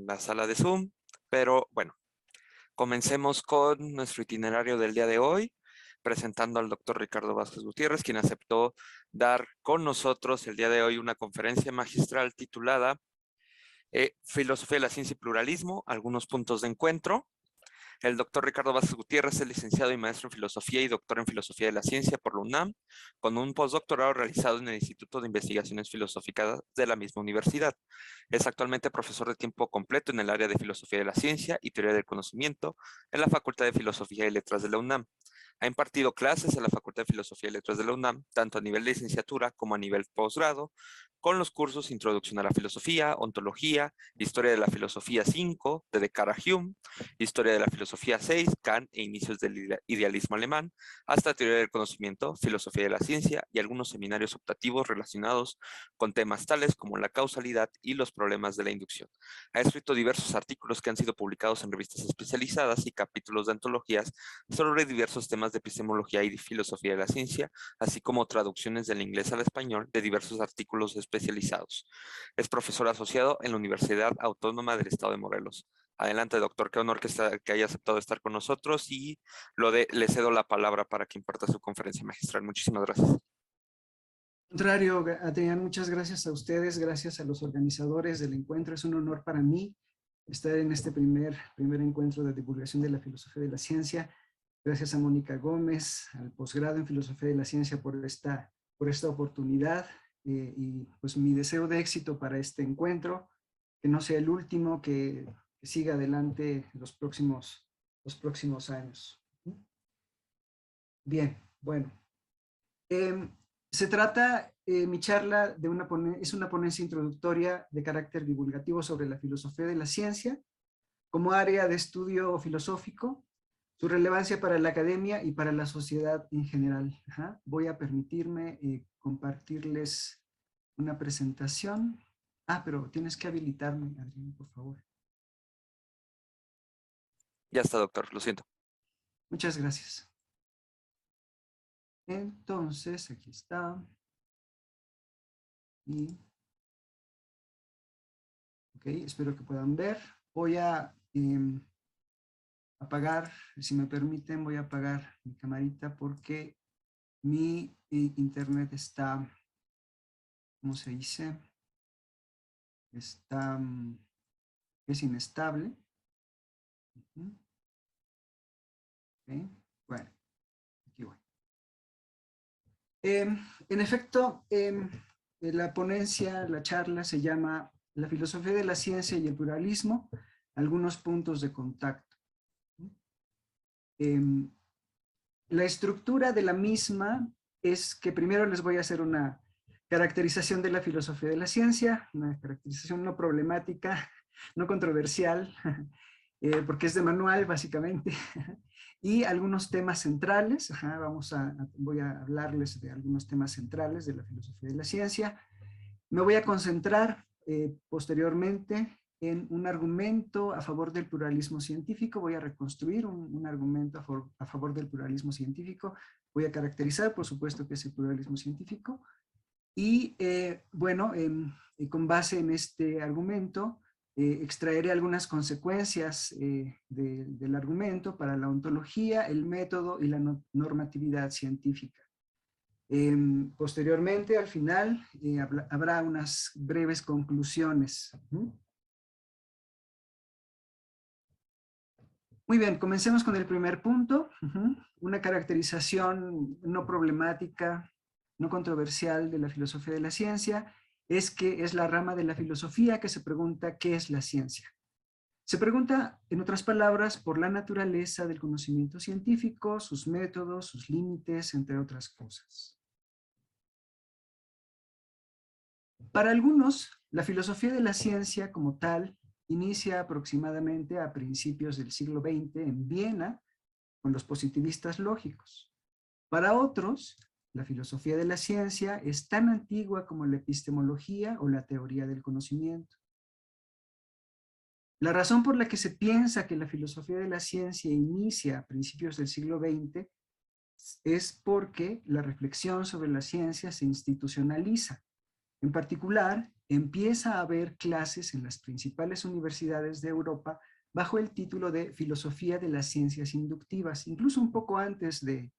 la sala de Zoom, pero bueno, comencemos con nuestro itinerario del día de hoy, presentando al doctor Ricardo Vázquez Gutiérrez, quien aceptó dar con nosotros el día de hoy una conferencia magistral titulada Filosofía de la Ciencia y Pluralismo, algunos puntos de encuentro. El doctor Ricardo Vázquez Gutiérrez es licenciado y maestro en Filosofía y doctor en Filosofía de la Ciencia por la UNAM, con un postdoctorado realizado en el Instituto de Investigaciones Filosóficas de la misma universidad. Es actualmente profesor de tiempo completo en el área de Filosofía de la Ciencia y Teoría del Conocimiento en la Facultad de Filosofía y Letras de la UNAM. Ha impartido clases en la Facultad de Filosofía y Letras de la UNAM, tanto a nivel de licenciatura como a nivel posgrado, con los cursos Introducción a la Filosofía, Ontología, Historia de la Filosofía 5, de Descartes a Hume, Historia de la Filosofía 6, Kant e Inicios del Idealismo Alemán, hasta Teoría del Conocimiento, Filosofía de la Ciencia y algunos seminarios optativos relacionados con temas tales como la causalidad y los problemas de la inducción. Ha escrito diversos artículos que han sido publicados en revistas especializadas y capítulos de antologías sobre diversos temas de epistemología y de filosofía de la ciencia, así como traducciones del inglés al español de diversos artículos especializados. Es profesor asociado en la Universidad Autónoma del Estado de Morelos. Adelante, doctor, qué honor que haya aceptado estar con nosotros y le cedo la palabra para que imparta su conferencia magistral. Muchísimas gracias. Al contrario, Adrián, muchas gracias a ustedes, gracias a los organizadores del encuentro. Es un honor para mí estar en este primer encuentro de divulgación de la filosofía de la ciencia. Gracias a Mónica Gómez, al posgrado en Filosofía de la Ciencia por esta oportunidad y pues mi deseo de éxito para este encuentro, que no sea el último, que siga adelante los próximos años. Bien, bueno. Se trata, mi charla, es una ponencia introductoria de carácter divulgativo sobre la filosofía de la ciencia como área de estudio filosófico, su relevancia para la academia y para la sociedad en general. Voy a permitirme compartirles una presentación. Pero tienes que habilitarme, Adrián, por favor. Ya está, doctor, lo siento. Muchas gracias. Entonces, aquí está. Y, ok, espero que puedan ver. Voy a apagar, si me permiten, voy a apagar mi camarita porque mi internet está, ¿cómo se dice? Está, es inestable. Okay. Bueno, aquí voy. En efecto, la ponencia, la charla se llama La filosofía de la ciencia y el pluralismo, algunos puntos de contacto. La estructura de la misma es que primero les voy a hacer una caracterización de la filosofía de la ciencia, una caracterización no problemática, no controversial, porque es de manual básicamente, y algunos temas centrales. Voy a hablarles de algunos temas centrales de la filosofía de la ciencia. Me voy a concentrar posteriormente en un argumento a favor del pluralismo científico. Voy a reconstruir un argumento a favor del pluralismo científico. Voy a caracterizar, por supuesto, qué es el pluralismo científico. Y con base en este argumento, extraeré algunas consecuencias del argumento para la ontología, el método y la normatividad científica. Posteriormente, al final, habrá unas breves conclusiones. Muy bien, comencemos con el primer punto. Una caracterización no problemática, no controversial de la filosofía de la ciencia es que es la rama de la filosofía que se pregunta ¿qué es la ciencia? Se pregunta, en otras palabras, por la naturaleza del conocimiento científico, sus métodos, sus límites, entre otras cosas. Para algunos, la filosofía de la ciencia como tal inicia aproximadamente a principios del siglo XX en Viena con los positivistas lógicos. Para otros, la filosofía de la ciencia es tan antigua como la epistemología o la teoría del conocimiento. La razón por la que se piensa que la filosofía de la ciencia inicia a principios del siglo XX es porque la reflexión sobre la ciencia se institucionaliza. En particular, empieza a haber clases en las principales universidades de Europa bajo el título de Filosofía de las Ciencias Inductivas. Incluso un poco antes de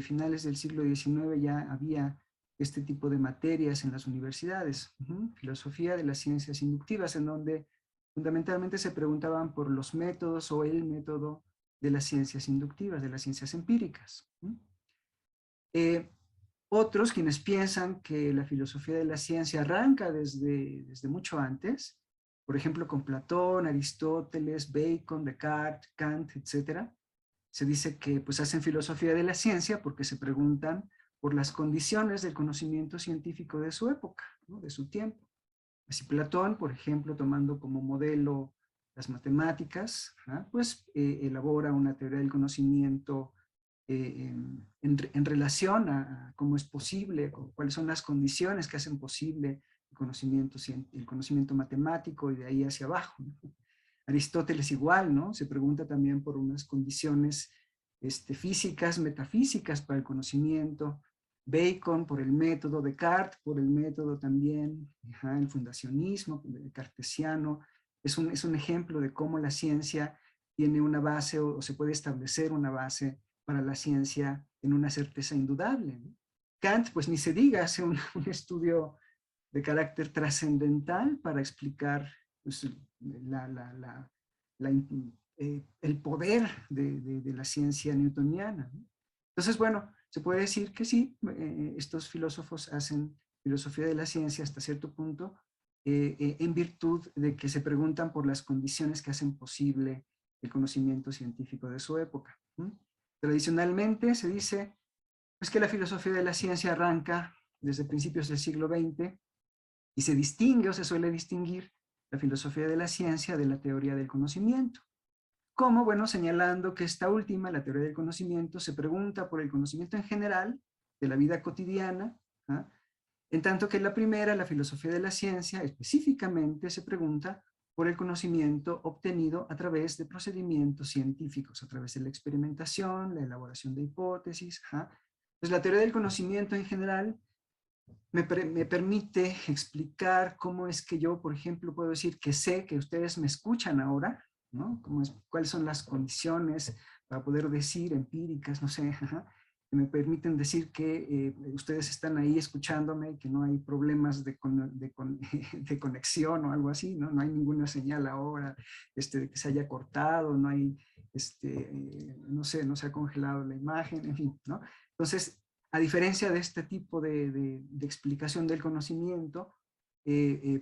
finales del siglo XIX ya había este tipo de materias en las universidades. Filosofía de las Ciencias Inductivas, en donde fundamentalmente se preguntaban por los métodos o el método de las ciencias inductivas, de las ciencias empíricas. Otros, quienes piensan que la filosofía de la ciencia arranca desde mucho antes, por ejemplo, con Platón, Aristóteles, Bacon, Descartes, Kant, etc., se dice que pues hacen filosofía de la ciencia porque se preguntan por las condiciones del conocimiento científico de su época, ¿no? De su tiempo. Así Platón, por ejemplo, tomando como modelo las matemáticas, pues elabora una teoría del conocimiento en relación a cómo es posible, cuáles son las condiciones que hacen posible el conocimiento matemático y de ahí hacia abajo, ¿no? Aristóteles igual, ¿no? Se pregunta también por unas condiciones físicas, metafísicas para el conocimiento. Bacon por el método, Descartes por el método también, el fundacionismo cartesiano. Es un ejemplo de cómo la ciencia tiene una base o se puede establecer una base para la ciencia en una certeza indudable, ¿no? Kant, pues ni se diga, hace un estudio de carácter trascendental para explicar pues, el poder de la ciencia newtoniana, ¿no? Entonces, bueno, se puede decir que sí, estos filósofos hacen filosofía de la ciencia hasta cierto punto, en virtud de que se preguntan por las condiciones que hacen posible el conocimiento científico de su época. Tradicionalmente se dice pues, que la filosofía de la ciencia arranca desde principios del siglo XX y se distingue o se suele distinguir la filosofía de la ciencia de la teoría del conocimiento. ¿Cómo? Bueno, señalando que esta última, la teoría del conocimiento, se pregunta por el conocimiento en general de la vida cotidiana, en tanto que la primera, la filosofía de la ciencia, específicamente se pregunta por el conocimiento obtenido a través de procedimientos científicos, a través de la experimentación, la elaboración de hipótesis. Pues la teoría del conocimiento en general me permite explicar cómo es que yo, por ejemplo, puedo decir que sé que ustedes me escuchan ahora, ¿no? ¿Cuáles son las condiciones para poder decir empíricas, no sé, que me permiten decir que ustedes están ahí escuchándome, que no hay problemas de conexión o algo así, ¿no? No hay ninguna señal ahora de que se haya cortado, no hay, no sé, no se ha congelado la imagen, en fin, ¿no? Entonces, a diferencia de este tipo de explicación del conocimiento,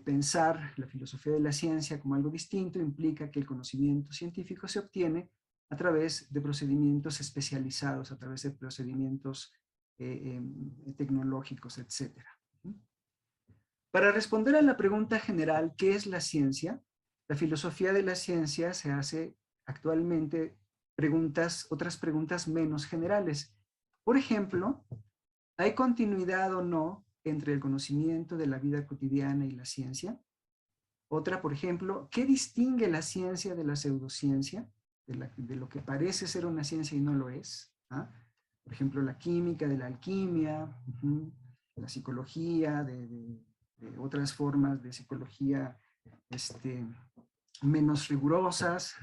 pensar la filosofía de la ciencia como algo distinto implica que el conocimiento científico se obtiene a través de procedimientos especializados, a través de procedimientos tecnológicos, etc. Para responder a la pregunta general, ¿qué es la ciencia? La filosofía de la ciencia se hace actualmente otras preguntas menos generales. Por ejemplo, ¿hay continuidad o no entre el conocimiento de la vida cotidiana y la ciencia? Otra, por ejemplo, ¿qué distingue la ciencia de la pseudociencia? De lo que parece ser una ciencia y no lo es. Por ejemplo, la química de la alquimia, la psicología, de otras formas de psicología menos rigurosas.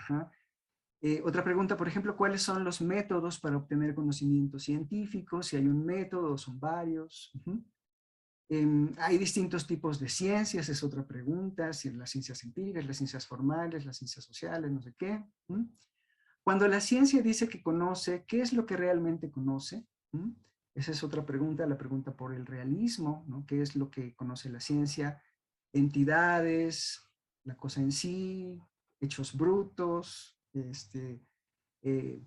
Otra pregunta, por ejemplo, ¿cuáles son los métodos para obtener conocimiento científico? Si hay un método o son varios. Hay distintos tipos de ciencias, es otra pregunta, si las ciencias empíricas, las ciencias formales, las ciencias sociales, no sé qué. Cuando la ciencia dice que conoce, ¿qué es lo que realmente conoce? Esa es otra pregunta, la pregunta por el realismo, ¿no? ¿Qué es lo que conoce la ciencia? Entidades, la cosa en sí, hechos brutos,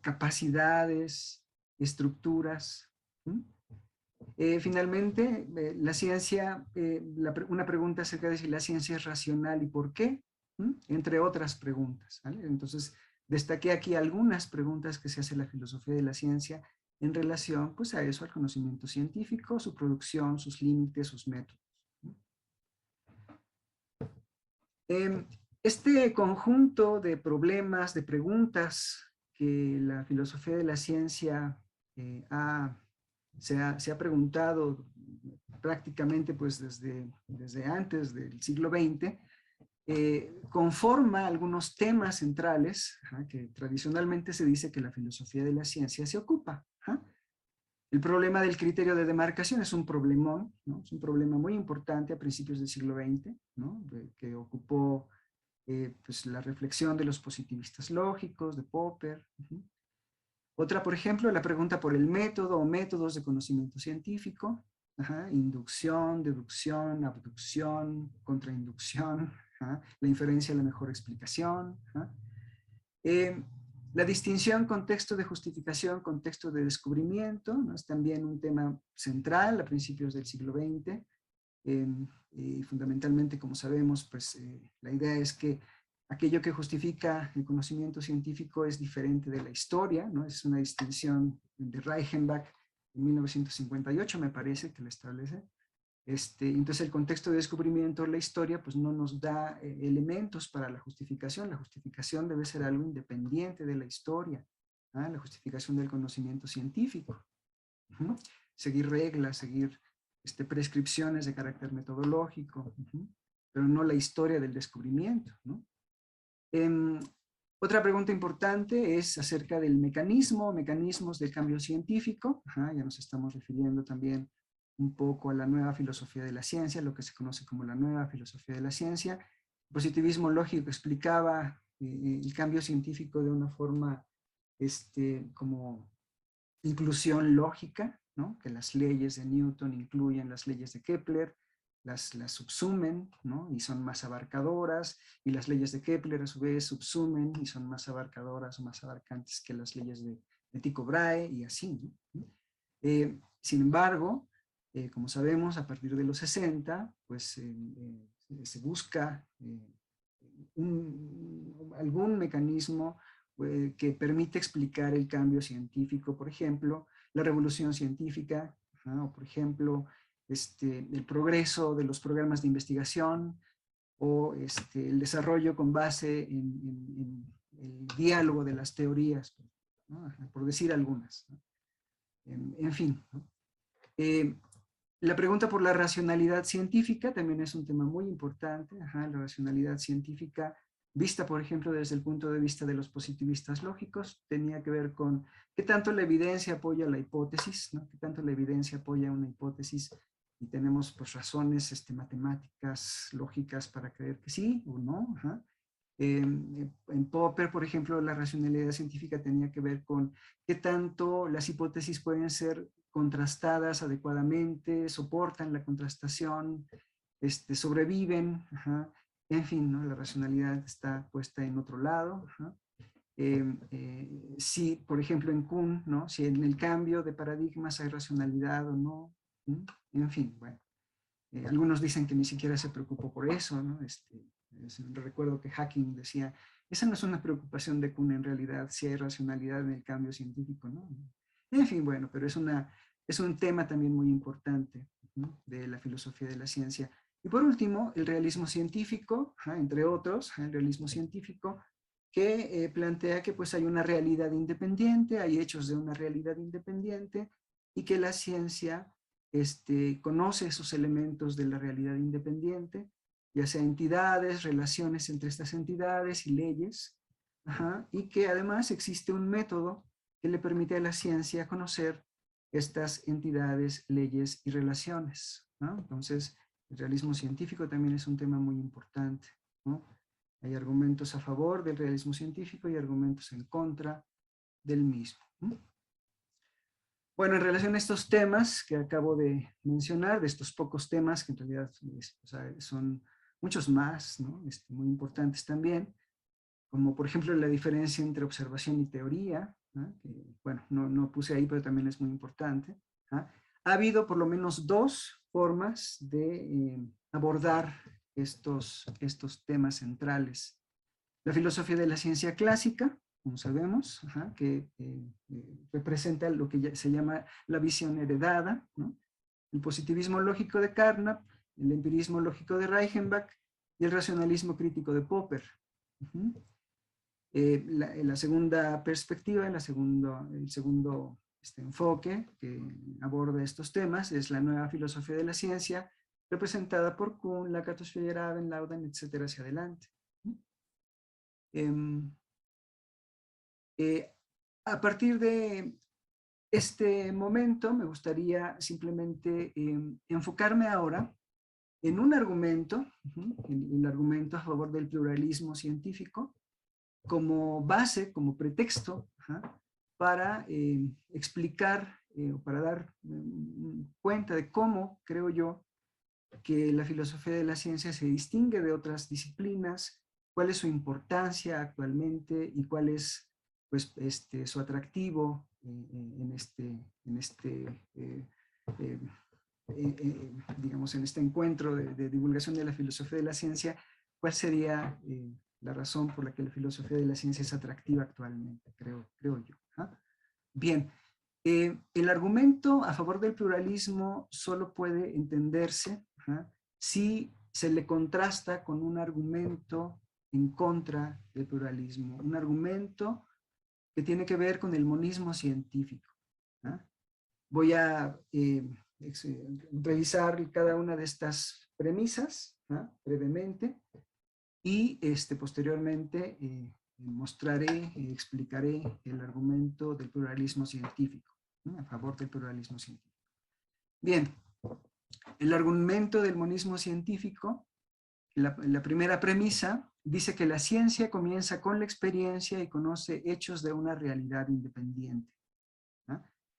capacidades, estructuras. Finalmente, la ciencia, una pregunta acerca de si la ciencia es racional y por qué, entre otras preguntas, ¿vale? Entonces, destaqué aquí algunas preguntas que se hace la filosofía de la ciencia en relación pues, a eso, al conocimiento científico, su producción, sus límites, sus métodos. Este conjunto de problemas, de preguntas que la filosofía de la ciencia ha se ha preguntado prácticamente pues desde antes del siglo XX, conforma algunos temas centrales que tradicionalmente se dice que la filosofía de la ciencia se ocupa. El problema del criterio de demarcación es un problemón, ¿no? Es un problema muy importante a principios del siglo XX, ¿no? Que ocupó pues la reflexión de los positivistas lógicos, de Popper. Otra, por ejemplo, la pregunta por el método o métodos de conocimiento científico, inducción, deducción, abducción, contrainducción, la inferencia es la mejor explicación. La distinción contexto de justificación, contexto de descubrimiento, ¿no? Es también un tema central a principios del siglo XX. Y fundamentalmente, como sabemos, pues la idea es que aquello que justifica el conocimiento científico es diferente de la historia, ¿no? Es una distinción de Reichenbach en 1958, me parece, que la establece. Entonces el contexto de descubrimiento, la historia, pues no nos da elementos para la justificación. La justificación debe ser algo independiente de la historia, la justificación del conocimiento científico. Seguir reglas, seguir prescripciones de carácter metodológico, pero no la historia del descubrimiento, ¿no? Otra pregunta importante es acerca del mecanismos del cambio científico. Ya nos estamos refiriendo también un poco a la nueva filosofía de la ciencia, lo que se conoce como la nueva filosofía de la ciencia. El positivismo lógico explicaba el cambio científico de una forma como inclusión lógica, ¿no? Que las leyes de Newton incluyen las leyes de Kepler, las subsumen, ¿no? Y son más abarcadoras, y las leyes de Kepler a su vez subsumen y son más abarcadoras o más abarcantes que las leyes de Tycho Brahe y así, ¿no? Sin embargo, como sabemos, a partir de los 60, pues se busca algún mecanismo que permite explicar el cambio científico, por ejemplo, la revolución científica, o por ejemplo, el progreso de los programas de investigación, o el desarrollo con base en el diálogo de las teorías, ¿no? Por decir algunas, ¿no? En fin, ¿no? La pregunta por la racionalidad científica también es un tema muy importante. La racionalidad científica, vista por ejemplo desde el punto de vista de los positivistas lógicos, tenía que ver con qué tanto la evidencia apoya la hipótesis, ¿no? Qué tanto la evidencia apoya una hipótesis, y tenemos pues razones matemáticas, lógicas para creer que sí o no. En Popper, por ejemplo, la racionalidad científica tenía que ver con qué tanto las hipótesis pueden ser contrastadas adecuadamente, soportan la contrastación, sobreviven. En fin, ¿no? La racionalidad está puesta en otro lado. Si, por ejemplo, en Kuhn, ¿no? Si en el cambio de paradigmas hay racionalidad o no. En fin, bueno. Algunos dicen que ni siquiera se preocupó por eso, ¿no? Recuerdo que Hacking decía, esa no es una preocupación de Kuhn en realidad, si hay racionalidad en el cambio científico, ¿no? En fin, bueno, pero es un tema también muy importante, ¿no? De la filosofía de la ciencia. Y por último, el realismo científico, entre otros, el realismo científico, que plantea que pues hay una realidad independiente, hay hechos de una realidad independiente, y que la ciencia conoce esos elementos de la realidad independiente, ya sea entidades, relaciones entre estas entidades y leyes, y que además existe un método que le permite a la ciencia conocer estas entidades, leyes y relaciones, ¿no? Entonces, el realismo científico también es un tema muy importante, ¿no? Hay argumentos a favor del realismo científico y argumentos en contra del mismo, ¿no? Bueno, en relación a estos temas que acabo de mencionar, de estos pocos temas, que en realidad son muchos más, ¿no? Muy importantes también, como por ejemplo la diferencia entre observación y teoría, ¿no? Que, bueno, no puse ahí, pero también es muy importante. Ha habido por lo menos dos formas de abordar estos temas centrales. La filosofía de la ciencia clásica, como sabemos, que representa lo que se llama la visión heredada, ¿no? El positivismo lógico de Carnap, el empirismo lógico de Reichenbach y el racionalismo crítico de Popper. La segunda perspectiva, el segundo este enfoque que aborda estos temas es la nueva filosofía de la ciencia, representada por Kuhn, Lakatos, Feyerabend, Laudan, etcétera, hacia adelante. A partir de este momento me gustaría simplemente enfocarme ahora en un argumento, el argumento a favor del pluralismo científico, como base, como pretexto, para explicar o para dar cuenta de cómo, creo yo, que la filosofía de la ciencia se distingue de otras disciplinas, cuál es su importancia actualmente y cuál es pues, su atractivo digamos, en este encuentro de divulgación de la filosofía de la ciencia, cuál sería la razón por la que la filosofía de la ciencia es atractiva actualmente, creo yo. Bien, el argumento a favor del pluralismo solo puede entenderse si se le contrasta con un argumento en contra del pluralismo, un argumento que tiene que ver con el monismo científico. Voy a revisar cada una de estas premisas brevemente y posteriormente mostraré y explicaré el argumento del pluralismo científico, a favor del pluralismo científico. Bien, el argumento del monismo científico, la primera premisa, dice que la ciencia comienza con la experiencia y conoce hechos de una realidad independiente.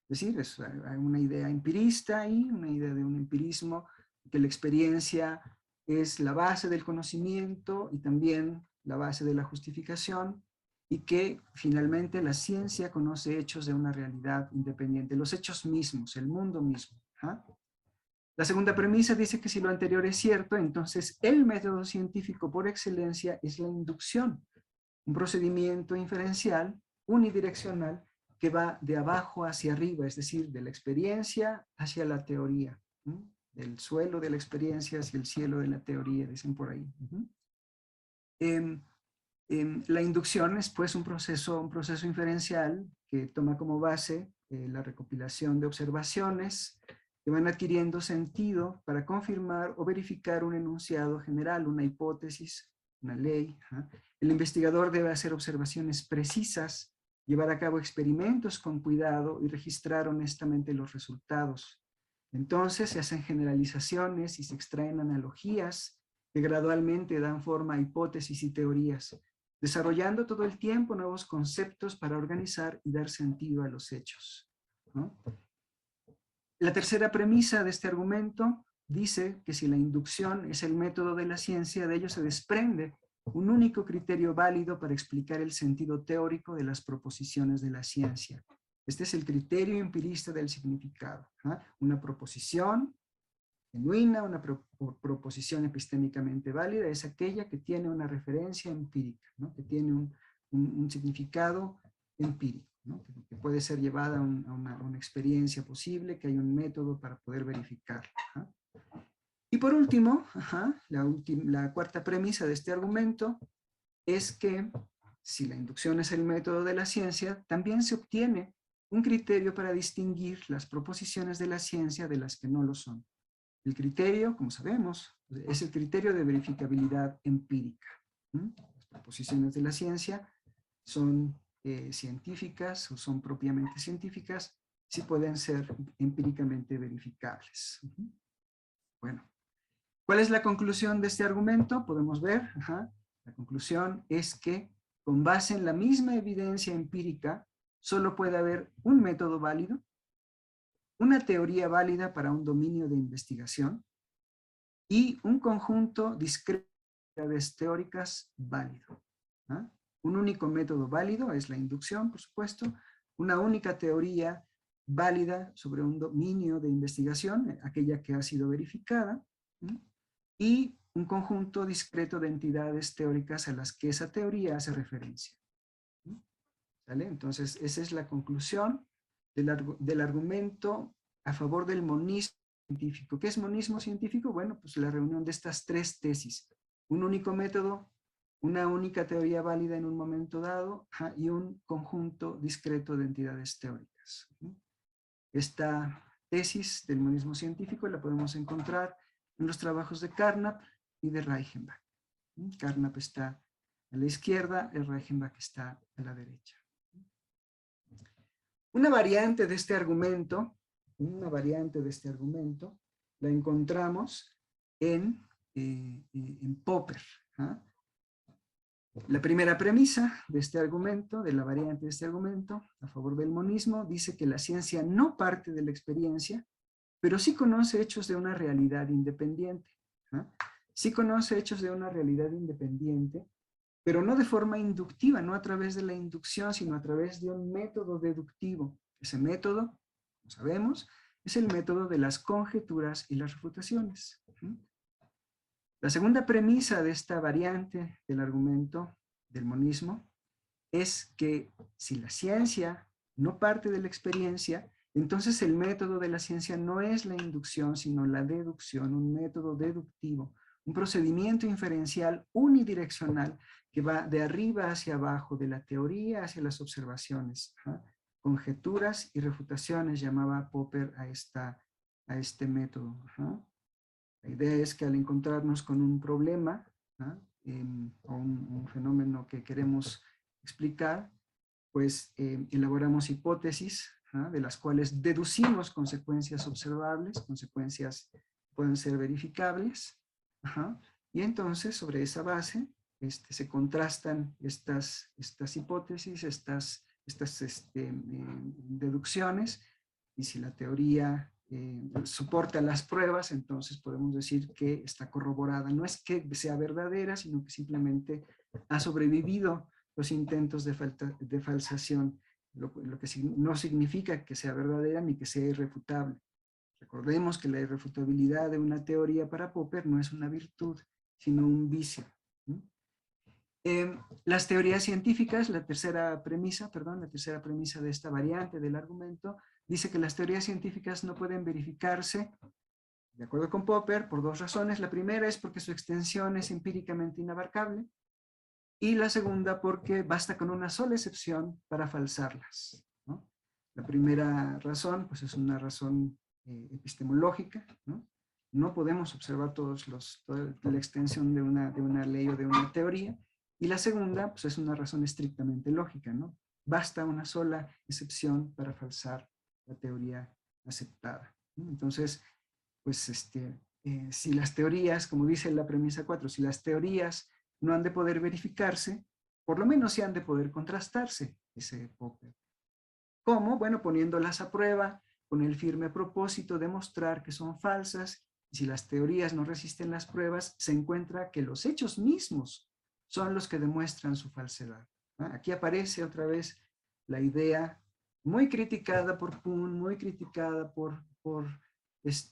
Es decir, hay una idea empirista y una idea de un empirismo, que la experiencia es la base del conocimiento y también la base de la justificación, y que finalmente la ciencia conoce hechos de una realidad independiente, los hechos mismos, el mundo mismo. La segunda premisa dice que si lo anterior es cierto, entonces el método científico por excelencia es la inducción, un procedimiento inferencial unidireccional que va de abajo hacia arriba, es decir, de la experiencia hacia la teoría, del suelo de la experiencia hacia el cielo de la teoría, dicen por ahí. La inducción es pues un proceso inferencial que toma como base la recopilación de observaciones que van adquiriendo sentido para confirmar o verificar un enunciado general, una hipótesis, una ley. El investigador debe hacer observaciones precisas, llevar a cabo experimentos con cuidado y registrar honestamente los resultados. Entonces se hacen generalizaciones y se extraen analogías que gradualmente dan forma a hipótesis y teorías, desarrollando todo el tiempo nuevos conceptos para organizar y dar sentido a los hechos, ¿no? La tercera premisa de este argumento dice que si la inducción es el método de la ciencia, de ello se desprende un único criterio válido para explicar el sentido teórico de las proposiciones de la ciencia. Este es el criterio empirista del significado. Una proposición genuina, una proposición epistémicamente válida, es aquella que tiene una referencia empírica, ¿no? Que tiene un significado empírico, ¿no? Que puede ser llevada a una experiencia posible, que hay un método para poder verificarla. Y por último, la cuarta premisa de este argumento es que si la inducción es el método de la ciencia, también se obtiene un criterio para distinguir las proposiciones de la ciencia de las que no lo son. El criterio, como sabemos, es el criterio de verificabilidad empírica. Las proposiciones de la ciencia son científicas o son propiamente científicas si pueden ser empíricamente verificables. Bueno, ¿cuál es la conclusión de este argumento? Podemos ver, la conclusión es que con base en la misma evidencia empírica, solo puede haber un método válido, una teoría válida para un dominio de investigación y un conjunto discreto de teorías teóricas válido. Un único método válido es la inducción, por supuesto, una única teoría válida sobre un dominio de investigación, aquella que ha sido verificada, y un conjunto discreto de entidades teóricas a las que esa teoría hace referencia. ¿Vale? Entonces, esa es la conclusión del argumento a favor del monismo científico. ¿Qué es monismo científico? Bueno, pues la reunión de estas tres tesis. Un único método, una única teoría válida en un momento dado y un conjunto discreto de entidades teóricas. Esta tesis del monismo científico la podemos encontrar en los trabajos de Carnap y de Reichenbach. Carnap está a la izquierda, el Reichenbach está a la derecha. Una variante de este argumento, la encontramos en Popper. ¿Ah? La primera premisa de este argumento, de la variante de este argumento, a favor del monismo, dice que la ciencia no parte de la experiencia, pero sí conoce hechos de una realidad independiente. ¿Ah? Sí conoce hechos de una realidad independiente, pero no de forma inductiva, no a través de la inducción, sino a través de un método deductivo. Ese método, como sabemos, es el método de las conjeturas y las refutaciones. La segunda premisa de esta variante del argumento del monismo es que si la ciencia no parte de la experiencia, entonces el método de la ciencia no es la inducción, sino la deducción, un método deductivo, un procedimiento inferencial unidireccional que va de arriba hacia abajo, de la teoría hacia las observaciones. Conjeturas y refutaciones llamaba Popper a este método. La idea es que al encontrarnos con un problema o un fenómeno que queremos explicar, pues elaboramos hipótesis de las cuales deducimos consecuencias observables, consecuencias que pueden ser verificables, y entonces sobre esa base se contrastan estas hipótesis, estas deducciones, y si la teoría soporta las pruebas, entonces podemos decir que está corroborada. No es que sea verdadera, sino que simplemente ha sobrevivido los intentos de falsación, lo que no significa que sea verdadera ni que sea irrefutable. Recordemos que la irrefutabilidad de una teoría para Popper no es una virtud, sino un vicio. Las teorías científicas, la tercera premisa de esta variante del argumento, dice que las teorías científicas no pueden verificarse, de acuerdo con Popper, por dos razones. La primera es porque su extensión es empíricamente inabarcable, y la segunda porque basta con una sola excepción para falsarlas, ¿no? La primera razón, pues es una razón epistemológica, ¿no? No podemos observar toda la extensión de una ley o de una teoría. Y la segunda, pues es una razón estrictamente lógica, ¿no? Basta una sola excepción para falsar la teoría aceptada, ¿no? Entonces, pues si las teorías, como dice la premisa 4, si las teorías no han de poder verificarse, por lo menos sí han de poder contrastarse, dice Popper. ¿Cómo? Bueno, poniéndolas a prueba con el firme propósito de mostrar que son falsas, y si las teorías no resisten las pruebas, se encuentra que los hechos mismos son los que demuestran su falsedad. Aquí aparece otra vez la idea muy criticada por Kuhn, muy criticada por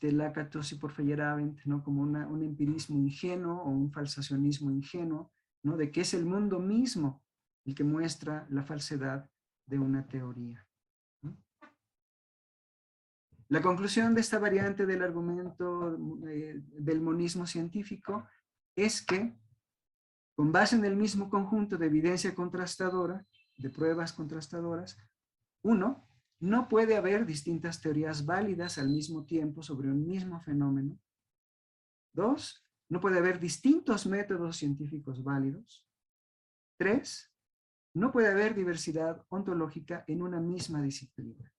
Lakatos y por Feyerabend, ¿no? Como un empirismo ingenuo o un falsacionismo ingenuo, ¿no? De que es el mundo mismo el que muestra la falsedad de una teoría. La conclusión de esta variante del argumento del monismo científico es que, con base en el mismo conjunto de evidencia contrastadora, de pruebas contrastadoras, uno, no puede haber distintas teorías válidas al mismo tiempo sobre un mismo fenómeno. Dos, no puede haber distintos métodos científicos válidos. Tres, no puede haber diversidad ontológica en una misma disciplina.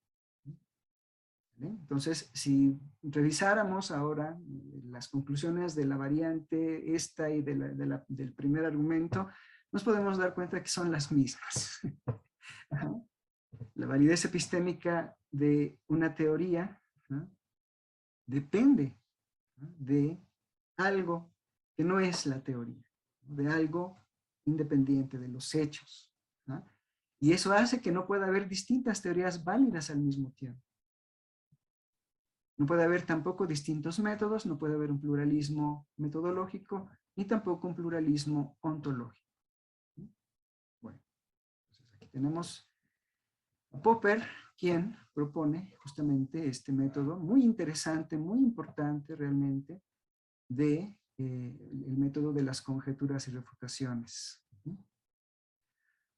Entonces, si revisáramos ahora las conclusiones de la variante esta y del primer argumento, nos podemos dar cuenta que son las mismas. La validez epistémica de una teoría depende de algo que no es la teoría, de algo independiente de los hechos. Y eso hace que no pueda haber distintas teorías válidas al mismo tiempo. No puede haber tampoco distintos métodos, no puede haber un pluralismo metodológico, ni tampoco un pluralismo ontológico. Bueno, entonces aquí tenemos a Popper, quien propone justamente este método muy interesante, muy importante realmente, de el método de las conjeturas y refutaciones.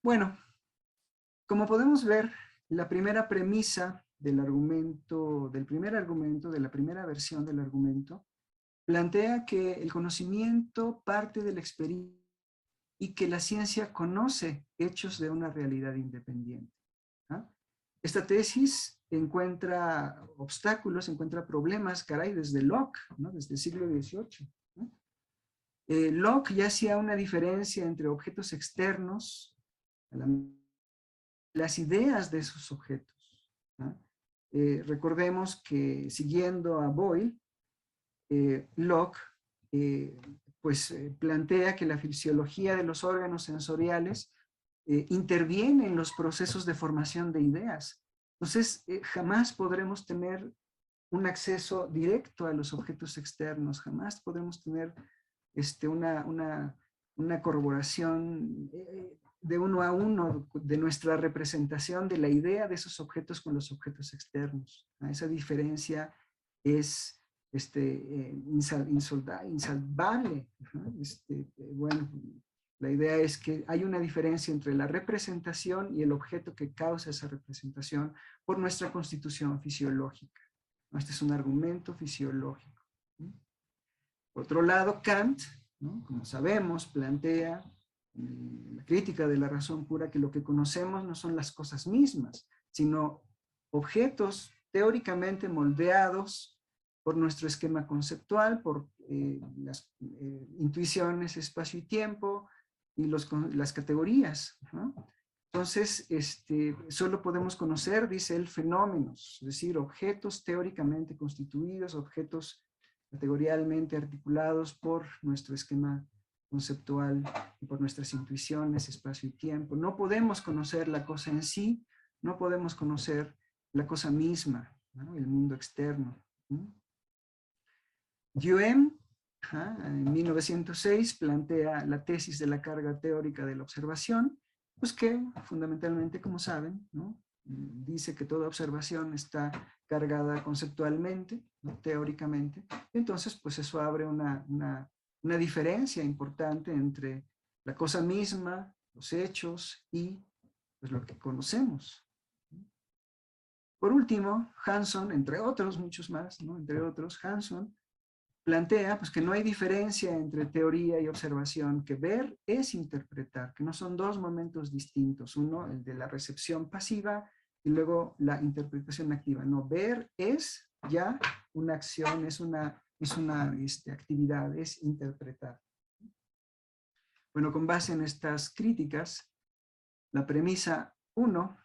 Bueno, como podemos ver, la primera premisa del argumento, del primer argumento, de la primera versión del argumento, plantea que el conocimiento parte de la experiencia y que la ciencia conoce hechos de una realidad independiente. ¿Ah? Esta tesis encuentra obstáculos, encuentra problemas, caray, desde Locke, ¿no? Desde el siglo XVIII. ¿No? Locke ya hacía una diferencia entre objetos externos, las ideas de esos objetos. ¿No? Recordemos que siguiendo a Boyle, Locke plantea que la fisiología de los órganos sensoriales interviene en los procesos de formación de ideas. Entonces, jamás podremos tener un acceso directo a los objetos externos, jamás podremos tener una corroboración de uno a uno de nuestra representación de la idea de esos objetos con los objetos externos. Esa diferencia es insalvable. Bueno, la idea es que hay una diferencia entre la representación y el objeto que causa esa representación por nuestra constitución fisiológica. Este es un argumento fisiológico. Por otro lado, Kant, ¿no? Como sabemos, plantea la crítica de la razón pura que lo que conocemos no son las cosas mismas, sino objetos teóricamente moldeados por nuestro esquema conceptual, por las intuiciones, espacio y tiempo, y las categorías, ¿no? Entonces, solo podemos conocer, dice él, fenómenos, es decir, objetos teóricamente constituidos, objetos categorialmente articulados por nuestro esquema conceptual y por nuestras intuiciones, espacio y tiempo. No podemos conocer la cosa en sí, no podemos conocer la cosa misma, ¿no? El mundo externo. Duhem, en 1906, plantea la tesis de la carga teórica de la observación, pues que fundamentalmente, como saben, ¿no? Dice que toda observación está cargada conceptualmente, ¿no? Teóricamente. Entonces, pues eso abre una diferencia importante entre la cosa misma, los hechos y pues, lo que conocemos. Por último, Hanson, entre otros, muchos más, ¿no? Entre otros, Hanson plantea pues, que no hay diferencia entre teoría y observación, que ver es interpretar, que no son dos momentos distintos, uno el de la recepción pasiva y luego la interpretación activa. No, ver es ya una acción, es una actividad, es interpretar. Bueno, con base en estas críticas, la premisa 1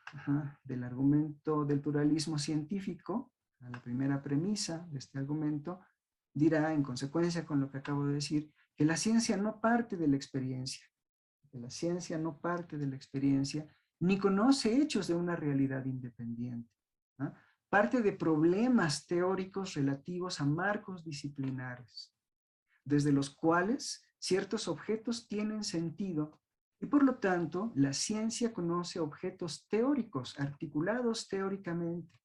del argumento del pluralismo científico, la primera premisa de este argumento, dirá, en consecuencia con lo que acabo de decir, que la ciencia no parte de la experiencia, que la ciencia no parte de la experiencia, ni conoce hechos de una realidad independiente. ¿No? Parte de problemas teóricos relativos a marcos disciplinares, desde los cuales ciertos objetos tienen sentido y por lo tanto la ciencia conoce objetos teóricos, articulados teóricamente,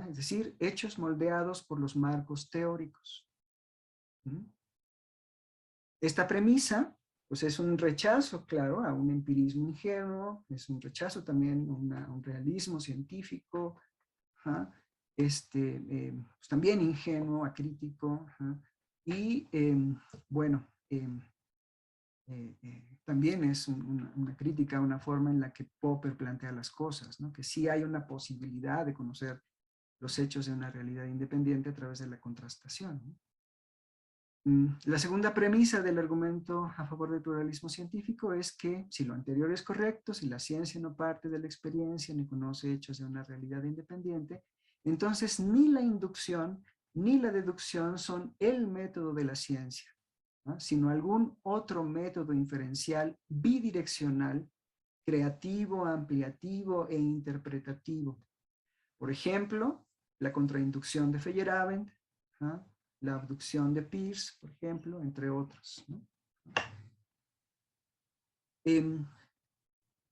es decir, hechos moldeados por los marcos teóricos. Esta premisa, pues es un rechazo, claro, a un empirismo ingenuo, es un rechazo también a un realismo científico, pues también ingenuo, acrítico, y bueno, también es una crítica a una forma en la que Popper plantea las cosas, ¿no? Que sí hay una posibilidad de conocer los hechos de una realidad independiente a través de la contrastación, ¿no? La segunda premisa del argumento a favor del pluralismo científico es que si lo anterior es correcto, si la ciencia no parte de la experiencia ni conoce hechos de una realidad independiente, entonces ni la inducción ni la deducción son el método de la ciencia, ¿no? Sino algún otro método inferencial bidireccional, creativo, ampliativo e interpretativo. Por ejemplo, la contrainducción de Feyerabend, ¿no? La abducción de Peirce, por ejemplo, entre otros, ¿no?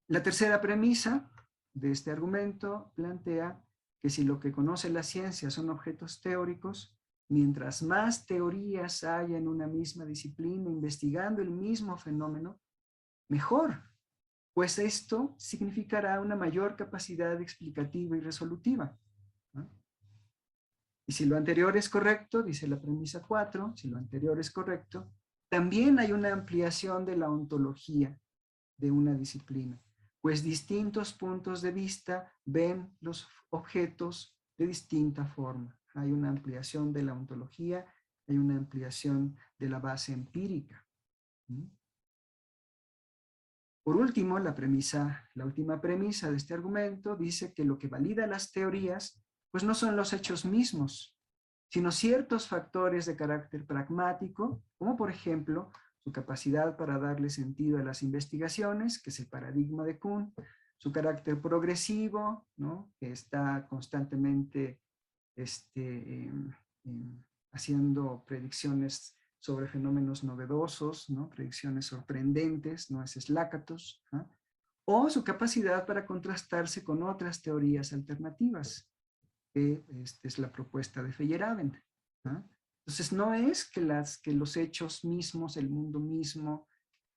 La tercera premisa de este argumento plantea que si lo que conoce la ciencia son objetos teóricos, mientras más teorías haya en una misma disciplina investigando el mismo fenómeno, mejor, pues esto significará una mayor capacidad explicativa y resolutiva. Y si lo anterior es correcto, dice la premisa 4, si lo anterior es correcto, también hay una ampliación de la ontología de una disciplina, pues distintos puntos de vista ven los objetos de distinta forma. Hay una ampliación de la ontología, hay una ampliación de la base empírica. Por último, la última premisa de este argumento dice que lo que valida las teorías, pues no son los hechos mismos, sino ciertos factores de carácter pragmático, como por ejemplo su capacidad para darle sentido a las investigaciones, que es el paradigma de Kuhn, su carácter progresivo, ¿no?, que está constantemente haciendo predicciones sobre fenómenos novedosos, ¿no?, predicciones sorprendentes, no es Lakatos, ¿no?, o su capacidad para contrastarse con otras teorías alternativas, que es la propuesta de Feyerabend, ¿no? Entonces no es que los hechos mismos, el mundo mismo,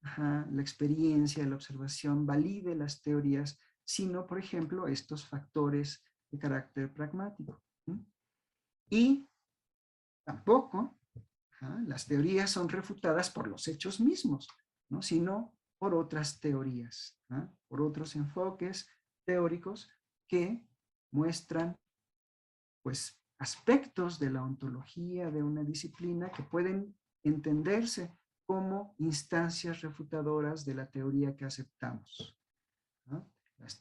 la experiencia, la observación valide las teorías, sino, por ejemplo, estos factores de carácter pragmático. Y tampoco las teorías son refutadas por los hechos mismos, ¿no?, sino por otras teorías, por otros enfoques teóricos que muestran, pues, aspectos de la ontología de una disciplina que pueden entenderse como instancias refutadoras de la teoría que aceptamos, ¿no?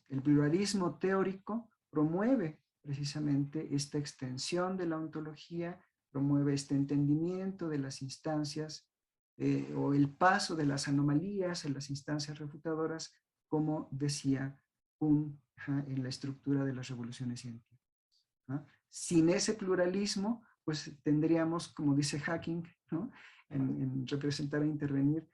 El pluralismo teórico promueve precisamente esta extensión de la ontología, promueve este entendimiento de las instancias o el paso de las anomalías en las instancias refutadoras, como decía Kuhn en la estructura de las revoluciones científicas, ¿no? Sin ese pluralismo, pues tendríamos, como dice Hacking, ¿no?, en representar e intervenir,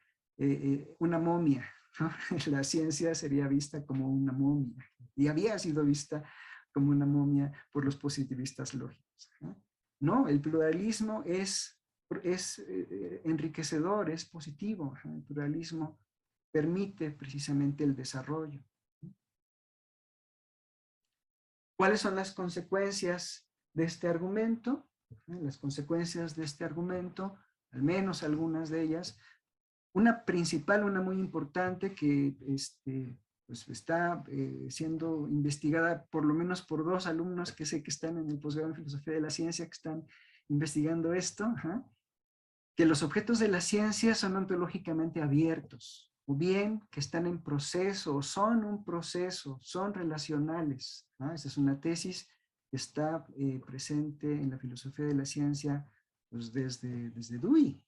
una momia, ¿no? La ciencia sería vista como una momia, y había sido vista como una momia por los positivistas lógicos, ¿no? No, el pluralismo es enriquecedor, es positivo. El pluralismo permite precisamente el desarrollo. ¿Cuáles son las consecuencias de este argumento? Las consecuencias de este argumento, al menos algunas de ellas. Una principal, una muy importante, que pues está siendo investigada por lo menos por 2 alumnos que sé que están en el posgrado en Filosofía de la Ciencia, que están investigando esto, que los objetos de la ciencia son ontológicamente abiertos, o bien que están en proceso, o son un proceso, son relacionales. Esa es una tesis que está presente en la filosofía de la ciencia, pues desde Dewey.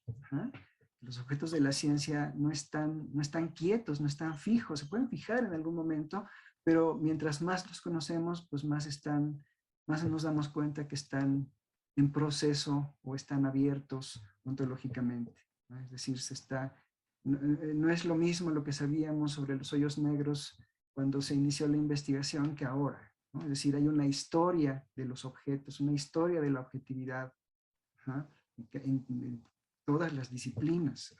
Los objetos de la ciencia no están quietos, no están fijos, se pueden fijar en algún momento, pero mientras más los conocemos, pues más nos damos cuenta que están en proceso o están abiertos ontológicamente, ¿no? Es decir, no es lo mismo lo que sabíamos sobre los hoyos negros cuando se inició la investigación que ahora, ¿no? Es decir, hay una historia de los objetos, una historia de la objetividad, en todas las disciplinas.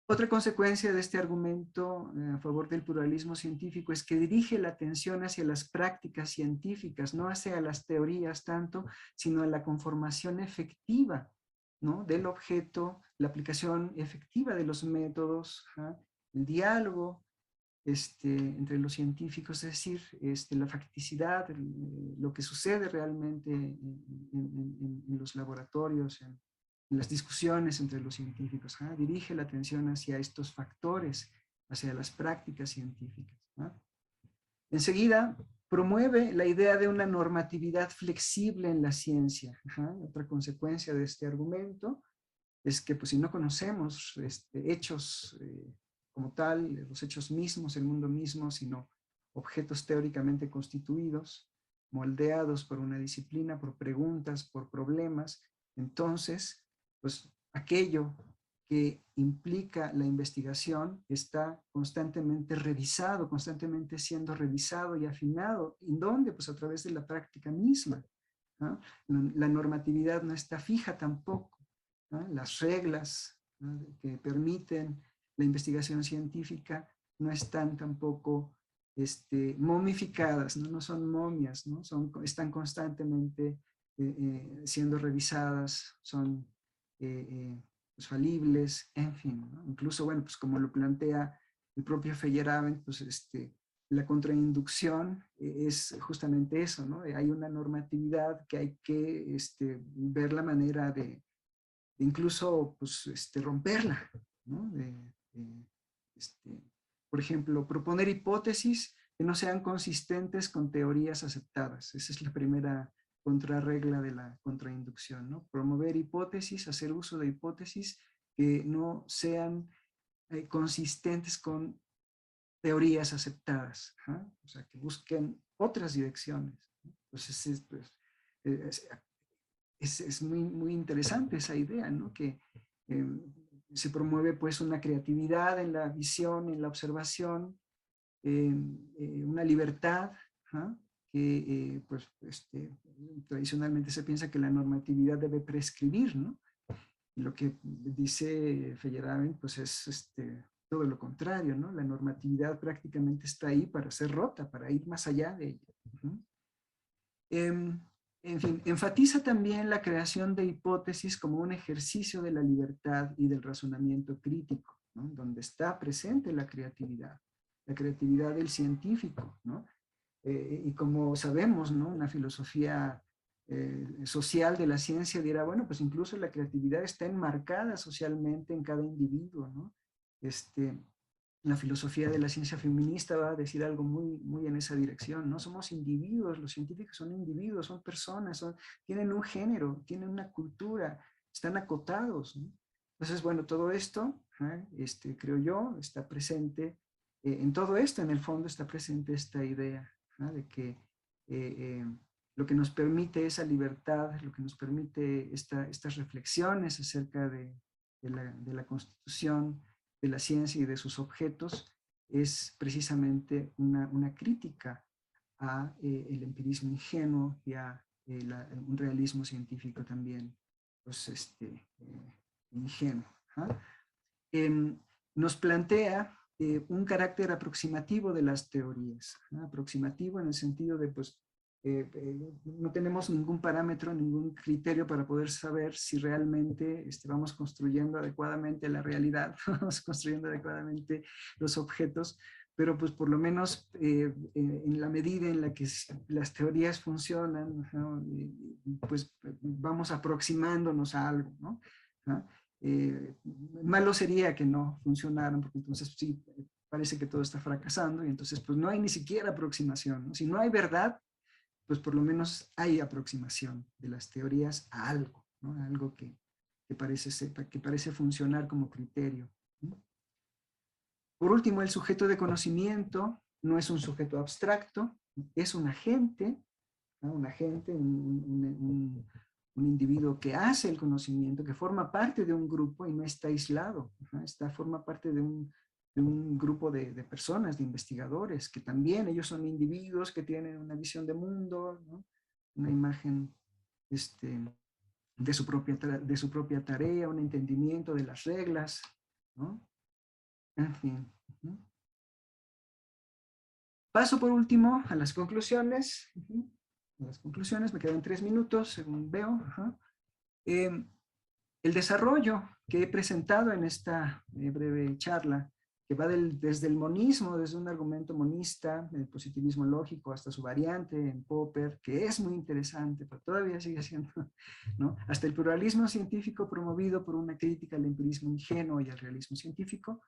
Otra consecuencia de este argumento a favor del pluralismo científico es que dirige la atención hacia las prácticas científicas, no hacia las teorías tanto, sino a la conformación efectiva, ¿no?, del objeto, la aplicación efectiva de los métodos, el diálogo entre los científicos, es decir, la facticidad, lo que sucede realmente en los laboratorios, en las discusiones entre los científicos. Dirige la atención hacia estos factores, hacia las prácticas científicas. Enseguida, promueve la idea de una normatividad flexible en la ciencia. Otra consecuencia de este argumento es que, pues, si no conocemos hechos como tal, los hechos mismos, el mundo mismo, sino objetos teóricamente constituidos, moldeados por una disciplina, por preguntas, por problemas, entonces, pues aquello que implica la investigación está constantemente revisado, constantemente siendo revisado y afinado. ¿En dónde? Pues a través de la práctica misma, ¿no? La normatividad no está fija tampoco, ¿no? Las reglas, ¿no?, que permiten la investigación científica no están tampoco momificadas, ¿no? No son momias, ¿no? Están constantemente siendo revisadas, son pues, falibles, en fin, ¿no? Incluso, bueno, pues como lo plantea el propio Feyerabend, pues la contrainducción es justamente eso, ¿no? Hay una normatividad que hay que ver la manera de incluso pues, romperla, ¿no? Este, por ejemplo, proponer hipótesis que no sean consistentes con teorías aceptadas. Esa es la primera contrarregla de la contrainducción, ¿no? Promover hipótesis, hacer uso de hipótesis que no sean consistentes con teorías aceptadas, ¿eh? O sea, que busquen otras direcciones, ¿no? Entonces, pues, es muy, muy interesante esa idea, ¿no? Que se promueve pues una creatividad en la visión, en la observación, una libertad, ¿ah? Que pues tradicionalmente se piensa que la normatividad debe prescribir, ¿no? Y lo que dice Feyerabend pues es todo lo contrario, ¿no? La normatividad prácticamente está ahí para ser rota, para ir más allá de ella. En fin, enfatiza también la creación de hipótesis como un ejercicio de la libertad y del razonamiento crítico, ¿no? Donde está presente la creatividad del científico, ¿no? Y como sabemos, ¿no? Una filosofía social de la ciencia dirá, bueno, pues incluso la creatividad está enmarcada socialmente en cada individuo, ¿no? La filosofía de la ciencia feminista va a decir algo muy, muy en esa dirección, ¿no? Somos individuos, los científicos son individuos, son personas, tienen un género, tienen una cultura, están acotados, ¿no? Entonces, bueno, todo esto, creo yo, está presente, en todo esto, en el fondo está presente esta idea, ¿no? De que lo que nos permite esa libertad, lo que nos permite estas reflexiones acerca de la Constitución, de la ciencia y de sus objetos, es precisamente una crítica a el empirismo ingenuo y a un realismo científico también, pues, ingenuo. Nos plantea un carácter aproximativo de las teorías, ¿no? Aproximativo en el sentido de, pues, no tenemos ningún parámetro, ningún criterio para poder saber si realmente vamos construyendo adecuadamente la realidad, vamos construyendo adecuadamente los objetos, pero pues por lo menos en la medida en la que las teorías funcionan, ¿no? Pues vamos aproximándonos a algo, ¿no? ¿No? Malo sería que no funcionaran, porque entonces sí, parece que todo está fracasando y entonces pues no hay ni siquiera aproximación, ¿no? Si no hay verdad, pues por lo menos hay aproximación de las teorías a algo, ¿no? A algo que parece funcionar como criterio, ¿no? Por último, el sujeto de conocimiento no es un sujeto abstracto, es un agente, ¿no? Un agente, un individuo que hace el conocimiento, que forma parte de un grupo y no está aislado, ¿no? Forma parte de un grupo de personas, de investigadores, que también ellos son individuos que tienen una visión de mundo, ¿no? Una imagen de su propia tarea, un entendimiento de las reglas, ¿no? En fin. ¿No? Paso por último a las conclusiones. A las conclusiones, me quedan 3 minutos, según veo. El desarrollo que he presentado en esta breve charla, que va desde el monismo, desde un argumento monista, el positivismo lógico, hasta su variante en Popper, que es muy interesante, pero todavía sigue siendo, ¿no? Hasta el pluralismo científico promovido por una crítica al empirismo ingenuo y al realismo científico,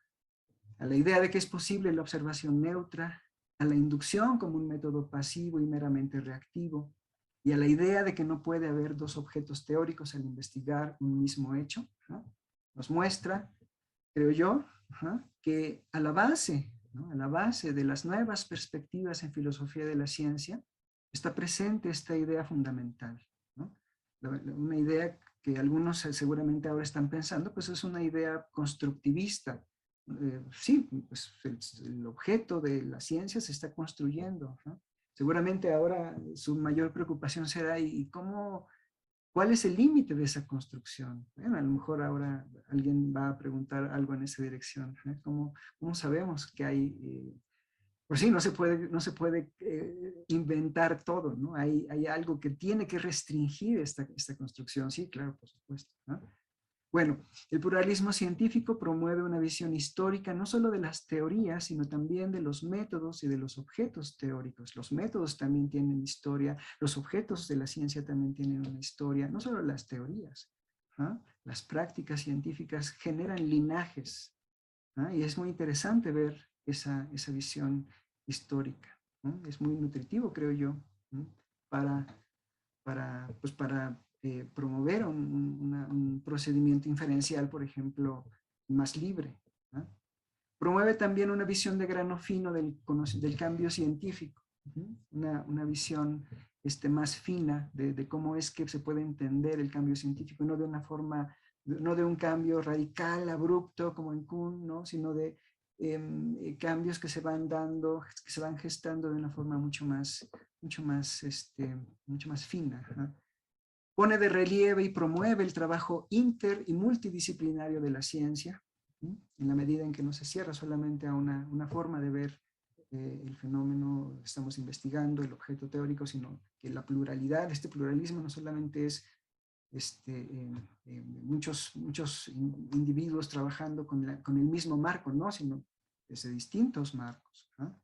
a la idea de que es posible la observación neutra, a la inducción como un método pasivo y meramente reactivo, y a la idea de que no puede haber dos objetos teóricos al investigar un mismo hecho, ¿no? Nos muestra, creo yo, que a la base, ¿no? A la base de las nuevas perspectivas en filosofía de la ciencia está presente esta idea fundamental, ¿no? Una idea que algunos seguramente ahora están pensando, pues es una idea constructivista. Sí, pues el objeto de la ciencia se está construyendo, ¿no? Seguramente ahora su mayor preocupación será ¿y cuál es el límite de esa construcción? Bueno, a lo mejor ahora alguien va a preguntar algo en esa dirección, ¿eh? ¿Cómo sabemos que hay, Por sí, no se puede inventar todo, ¿no? Hay algo que tiene que restringir esta construcción, sí, claro, por supuesto, ¿no? Bueno, el pluralismo científico promueve una visión histórica no solo de las teorías, sino también de los métodos y de los objetos teóricos. Los métodos también tienen historia, los objetos de la ciencia también tienen una historia, no solo las teorías. ¿Ah? Las prácticas científicas generan linajes. ¿Ah? Y es muy interesante ver esa visión histórica, ¿no? Es muy nutritivo, creo yo, ¿no? para, para promover un procedimiento inferencial, por ejemplo, más libre, ¿no? Promueve también una visión de grano fino del cambio científico, ¿no? Una visión más fina de cómo es que se puede entender el cambio científico, no de una forma, no de un cambio radical, abrupto, como en Kuhn, ¿no? Sino de cambios que se van dando, que se van gestando de una forma mucho más fina, ¿no? Pone de relieve y promueve el trabajo inter y multidisciplinario de la ciencia, ¿sí? En la medida en que no se cierra solamente a una forma de ver el fenómeno que estamos investigando, el objeto teórico, sino que la pluralidad, este pluralismo no solamente es muchos individuos trabajando con el mismo marco, ¿no? Sino desde distintos marcos, ¿no?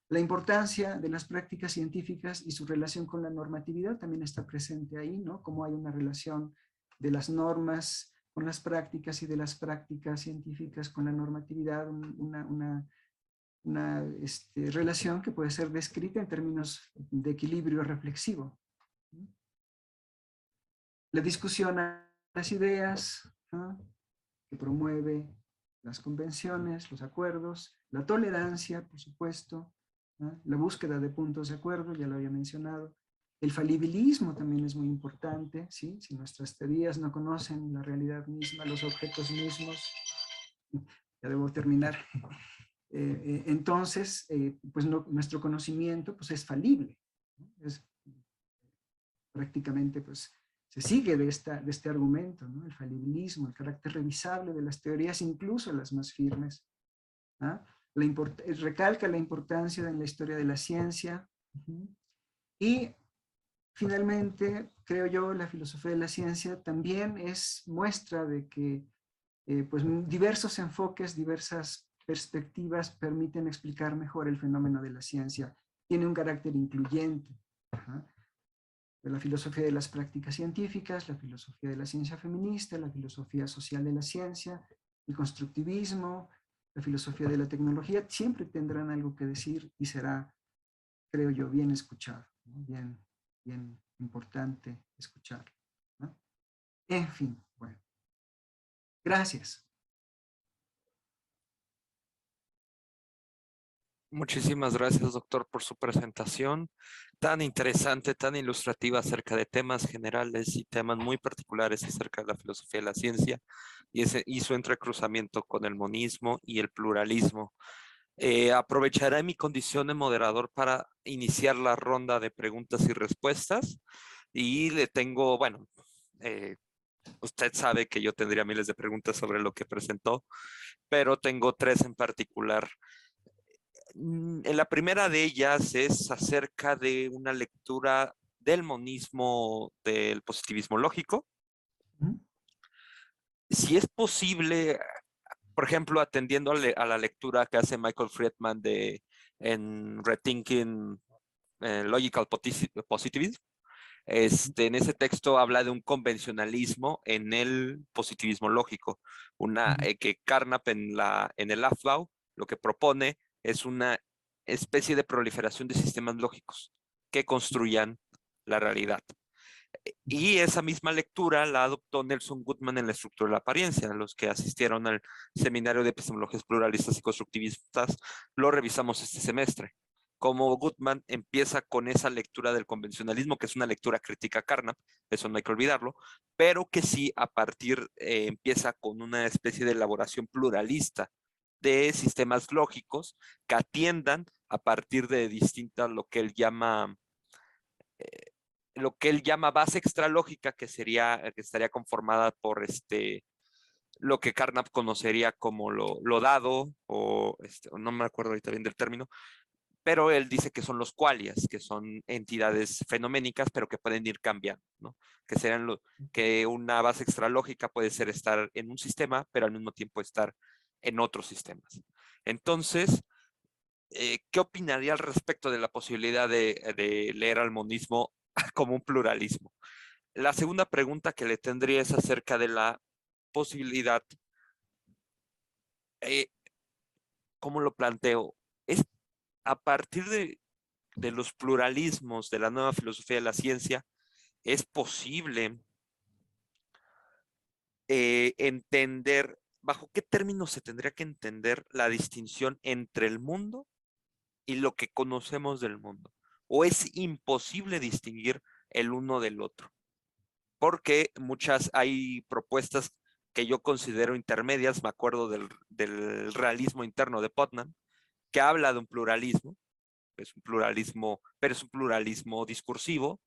La importancia de las prácticas científicas y su relación con la normatividad también está presente ahí, ¿no? Cómo hay una relación de las normas con las prácticas y de las prácticas científicas con la normatividad, una relación que puede ser descrita en términos de equilibrio reflexivo. La discusión a las ideas, ¿no? Que promueve las convenciones, los acuerdos, la tolerancia, por supuesto, ¿no? La búsqueda de puntos de acuerdo, ya lo había mencionado. El falibilismo también es muy importante, ¿sí? Si nuestras teorías no conocen la realidad misma, los objetos mismos, ya debo terminar, entonces, pues nuestro conocimiento pues, es falible, ¿no? Es prácticamente, pues, se sigue de este argumento, ¿no? El falibilismo, el carácter revisable de las teorías, incluso las más firmes. ¿Ah? Recalca la importancia en la historia de la ciencia. Y finalmente, creo yo, la filosofía de la ciencia también es muestra de que pues, diversos enfoques, diversas perspectivas permiten explicar mejor el fenómeno de la ciencia. Tiene un carácter incluyente. ¿Ah? De la filosofía de las prácticas científicas, la filosofía de la ciencia feminista, la filosofía social de la ciencia, el constructivismo, la filosofía de la tecnología, siempre tendrán algo que decir y será, creo yo, bien escuchado, ¿no? Bien importante escuchar, ¿no? En fin, bueno, gracias. Muchísimas gracias, doctor, por su presentación tan interesante, tan ilustrativa acerca de temas generales y temas muy particulares acerca de la filosofía de la ciencia y su entrecruzamiento con el monismo y el pluralismo. Aprovecharé mi condición de moderador para iniciar la ronda de preguntas y respuestas y le tengo, bueno, usted sabe que yo tendría miles de preguntas sobre lo que presentó, pero tengo tres en particular. En la primera de ellas es acerca de una lectura del monismo del positivismo lógico. Si es posible, por ejemplo, atendiendo a la lectura que hace Michael Friedman en Rethinking Logical Positivism, en ese texto habla de un convencionalismo en el positivismo lógico, que Carnap en el Afbau lo que propone es una especie de proliferación de sistemas lógicos que construyan la realidad. Y esa misma lectura la adoptó Nelson Goodman en la estructura de la apariencia. Los que asistieron al seminario de epistemologías pluralistas y constructivistas lo revisamos este semestre. Como Goodman empieza con esa lectura del convencionalismo, que es una lectura crítica a Carnap, eso no hay que olvidarlo, pero que sí a partir empieza con una especie de elaboración pluralista de sistemas lógicos que atiendan a partir de distintas, lo que él llama base extralógica, que estaría conformada por lo que Carnap conocería como lo dado, o no me acuerdo ahorita bien del término, pero él dice que son los qualias, que son entidades fenoménicas, pero que pueden ir cambiando, ¿no? Que serían que una base extralógica puede ser estar en un sistema, pero al mismo tiempo estar en otros sistemas. Entonces, ¿qué opinaría al respecto de la posibilidad de leer al monismo como un pluralismo? La segunda pregunta que le tendría es acerca de la posibilidad, eh, ¿cómo lo planteo? Es a partir de los pluralismos de la nueva filosofía de la ciencia, es posible entender, bajo qué términos se tendría que entender la distinción entre el mundo y lo que conocemos del mundo. O es imposible distinguir el uno del otro. Porque hay propuestas que yo considero intermedias, me acuerdo del realismo interno de Putnam, que habla de un pluralismo, es un pluralismo, pero es un pluralismo discursivo,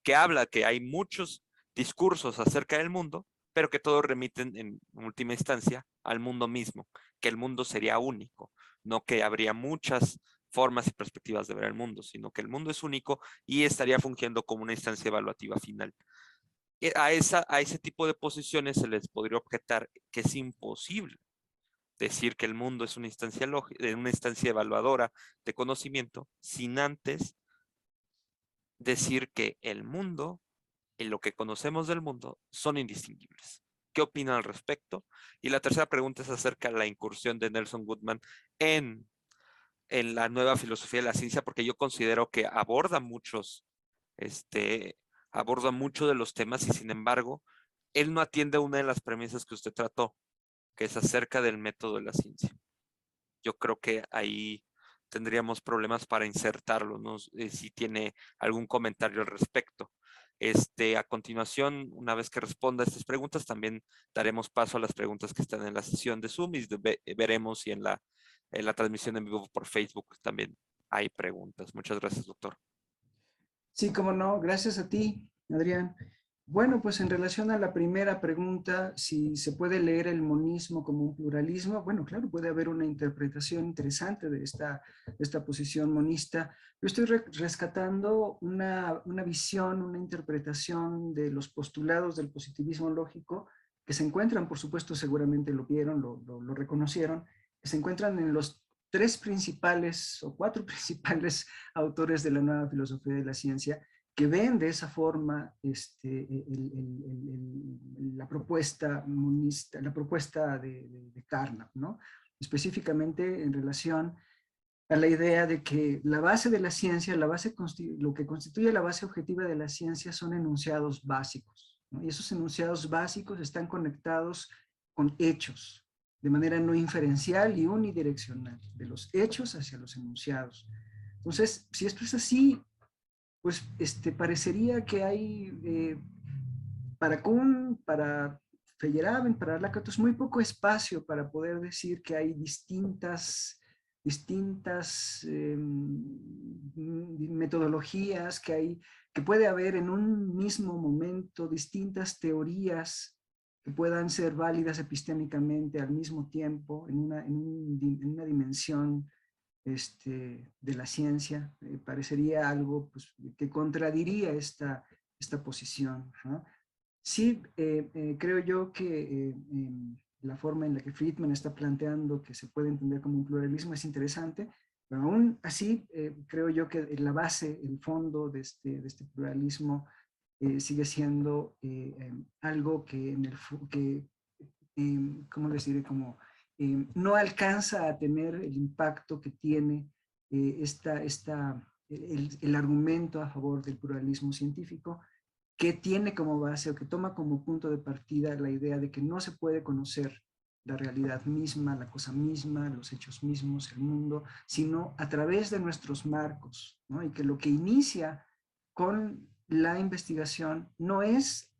que habla que hay muchos discursos acerca del mundo, pero que todos remiten en última instancia al mundo mismo, que el mundo sería único, no que habría muchas formas y perspectivas de ver el mundo, sino que el mundo es único y estaría fungiendo como una instancia evaluativa final. A ese tipo de posiciones se les podría objetar que es imposible decir que el mundo es una instancia evaluadora de conocimiento sin antes decir que el mundo y lo que conocemos del mundo son indistinguibles. ¿Qué opinan al respecto? Y la tercera pregunta es acerca de la incursión de Nelson Goodman en, en la nueva filosofía de la ciencia, porque yo considero que este, aborda mucho de los temas y sin embargo, él no atiende una de las premisas que usted trató, que es acerca del método de la ciencia. Yo creo que ahí tendríamos problemas para insertarlo, ¿no? Si tiene algún comentario al respecto. A continuación, una vez que responda a estas preguntas, también daremos paso a las preguntas que están en la sesión de Zoom y veremos si en la transmisión en vivo por Facebook también hay preguntas. Muchas gracias, doctor. Sí, cómo no. Gracias a ti, Adrián. Bueno, pues en relación a la primera pregunta, si se puede leer el monismo como un pluralismo, bueno, claro, puede haber una interpretación interesante de esta posición monista. Yo estoy rescatando una visión, una interpretación de los postulados del positivismo lógico que se encuentran, por supuesto, seguramente lo vieron, lo reconocieron, que se encuentran en los tres principales o cuatro principales autores de la nueva filosofía de la ciencia, que ven de esa forma la propuesta monista, la propuesta de Carnap, ¿no? Específicamente en relación a la idea de que la base de la ciencia, lo que constituye la base objetiva de la ciencia son enunciados básicos, ¿no? Y esos enunciados básicos están conectados con hechos, de manera no inferencial y unidireccional, de los hechos hacia los enunciados. Entonces, si esto es así, pues parecería que hay para Kuhn, para Feyerabend, para Lakatos, muy poco espacio para poder decir que hay distintas metodologías, que puede haber en un mismo momento distintas teorías que puedan ser válidas epistémicamente al mismo tiempo en una dimensión de la ciencia. Parecería algo pues, que contradiría esta posición, ¿no? Sí, creo yo que la forma en la que Friedman está planteando que se puede entender como un pluralismo es interesante, pero aún así creo yo que la base, el fondo de este pluralismo sigue siendo algo que, ¿cómo les diré? Como no alcanza a tener el impacto que tiene el argumento a favor del pluralismo científico, que tiene como base o que toma como punto de partida la idea de que no se puede conocer la realidad misma, la cosa misma, los hechos mismos, el mundo, sino a través de nuestros marcos, ¿no? Y que lo que inicia con la investigación no es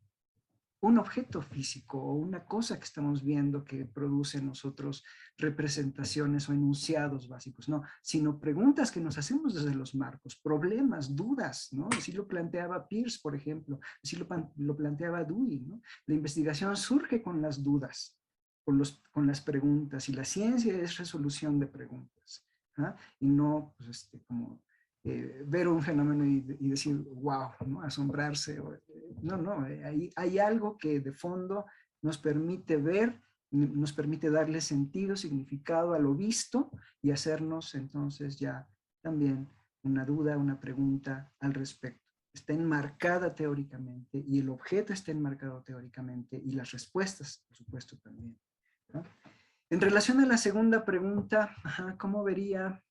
un objeto físico o una cosa que estamos viendo que produce en nosotros representaciones o enunciados básicos, no, sino preguntas que nos hacemos desde los marcos, problemas, dudas, ¿no? Así lo planteaba Peirce, por ejemplo, así lo planteaba Dewey, ¿no? La investigación surge con las dudas, con las preguntas, y la ciencia es resolución de preguntas. ¿ah? Y no pues, como ver un fenómeno y decir, wow, ¿no? Asombrarse. No, no, hay algo que de fondo nos permite ver, nos permite darle sentido, significado a lo visto y hacernos entonces ya también una duda, una pregunta al respecto. Está enmarcada teóricamente y el objeto está enmarcado teóricamente y las respuestas, por supuesto, también, ¿no? En relación a la segunda pregunta, ¿cómo vería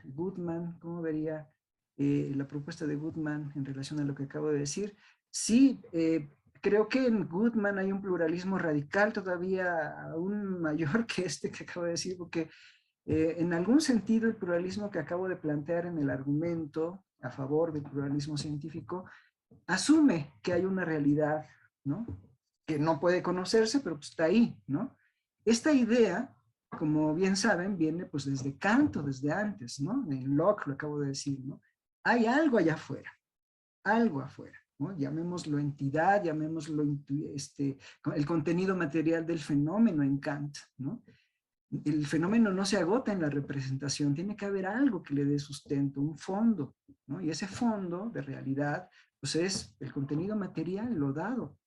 Goodman, cómo vería la propuesta de Goodman en relación a lo que acabo de decir? Sí, creo que en Goodman hay un pluralismo radical todavía aún mayor que este que acabo de decir, porque en algún sentido el pluralismo que acabo de plantear en el argumento a favor del pluralismo científico asume que hay una realidad, ¿no? Que no puede conocerse, pero pues está ahí, ¿no? Esta idea, como bien saben, viene pues desde Kant, desde antes, ¿no? En Locke lo acabo de decir, ¿no? Hay algo allá afuera, algo afuera, ¿no? Llamémoslo entidad, llamémoslo el contenido material del fenómeno en Kant, ¿no? El fenómeno no se agota en la representación, tiene que haber algo que le dé sustento, un fondo, ¿no? Y ese fondo de realidad, pues es el contenido material, lo dado,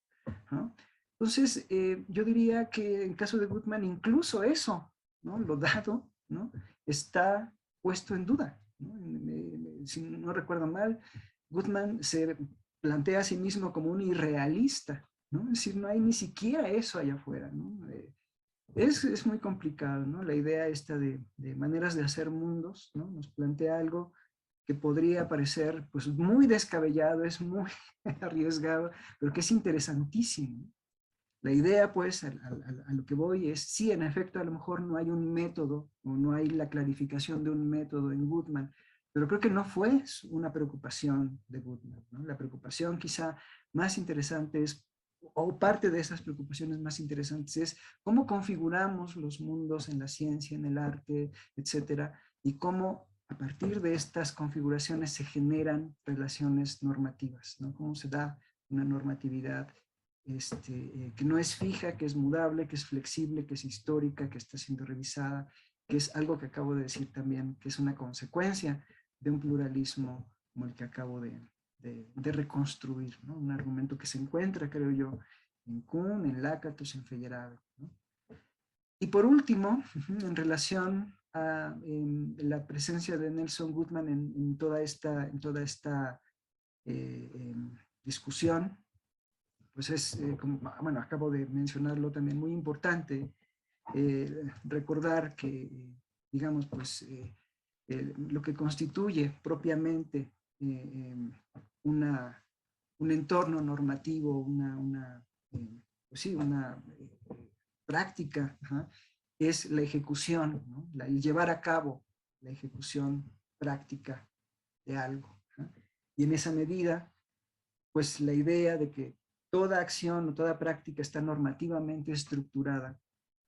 ¿no? Entonces, yo diría que en caso de Goodman, incluso eso, ¿no? Lo dado, ¿no? Está puesto en duda, ¿no? Si no recuerdo mal, Goodman se plantea a sí mismo como un irrealista, ¿no? Es decir, no hay ni siquiera eso allá afuera, ¿no? Es muy complicado, ¿no? La idea esta de maneras de hacer mundos, ¿no? Nos plantea algo que podría parecer pues muy descabellado, es muy arriesgado, pero que es interesantísimo. La idea, pues, a lo que voy es, sí, en efecto, a lo mejor no hay un método o no hay la clarificación de un método en Goodman, pero creo que no fue una preocupación de Goodman, ¿no? La preocupación quizá más interesante es, o parte de esas preocupaciones más interesantes es cómo configuramos los mundos en la ciencia, en el arte, etcétera, y cómo a partir de estas configuraciones se generan relaciones normativas, ¿no? Cómo se da una normatividad que no es fija, que es mudable, que es flexible, que es histórica, que está siendo revisada, que es algo que acabo de decir también, que es una consecuencia de un pluralismo como el que acabo de reconstruir, ¿no? Un argumento que se encuentra, creo yo, en Kuhn, en Lakatos, en Feyerabend, ¿no? Y por último, en relación a la presencia de Nelson Goodman en toda esta discusión, pues es, como, bueno, acabo de mencionarlo también, muy importante recordar que, digamos, pues lo que constituye propiamente una, un entorno normativo, pues sí, una práctica, es la ejecución, ¿no? El llevar a cabo la ejecución práctica de algo. Y en esa medida, pues la idea de que toda acción o toda práctica está normativamente estructurada,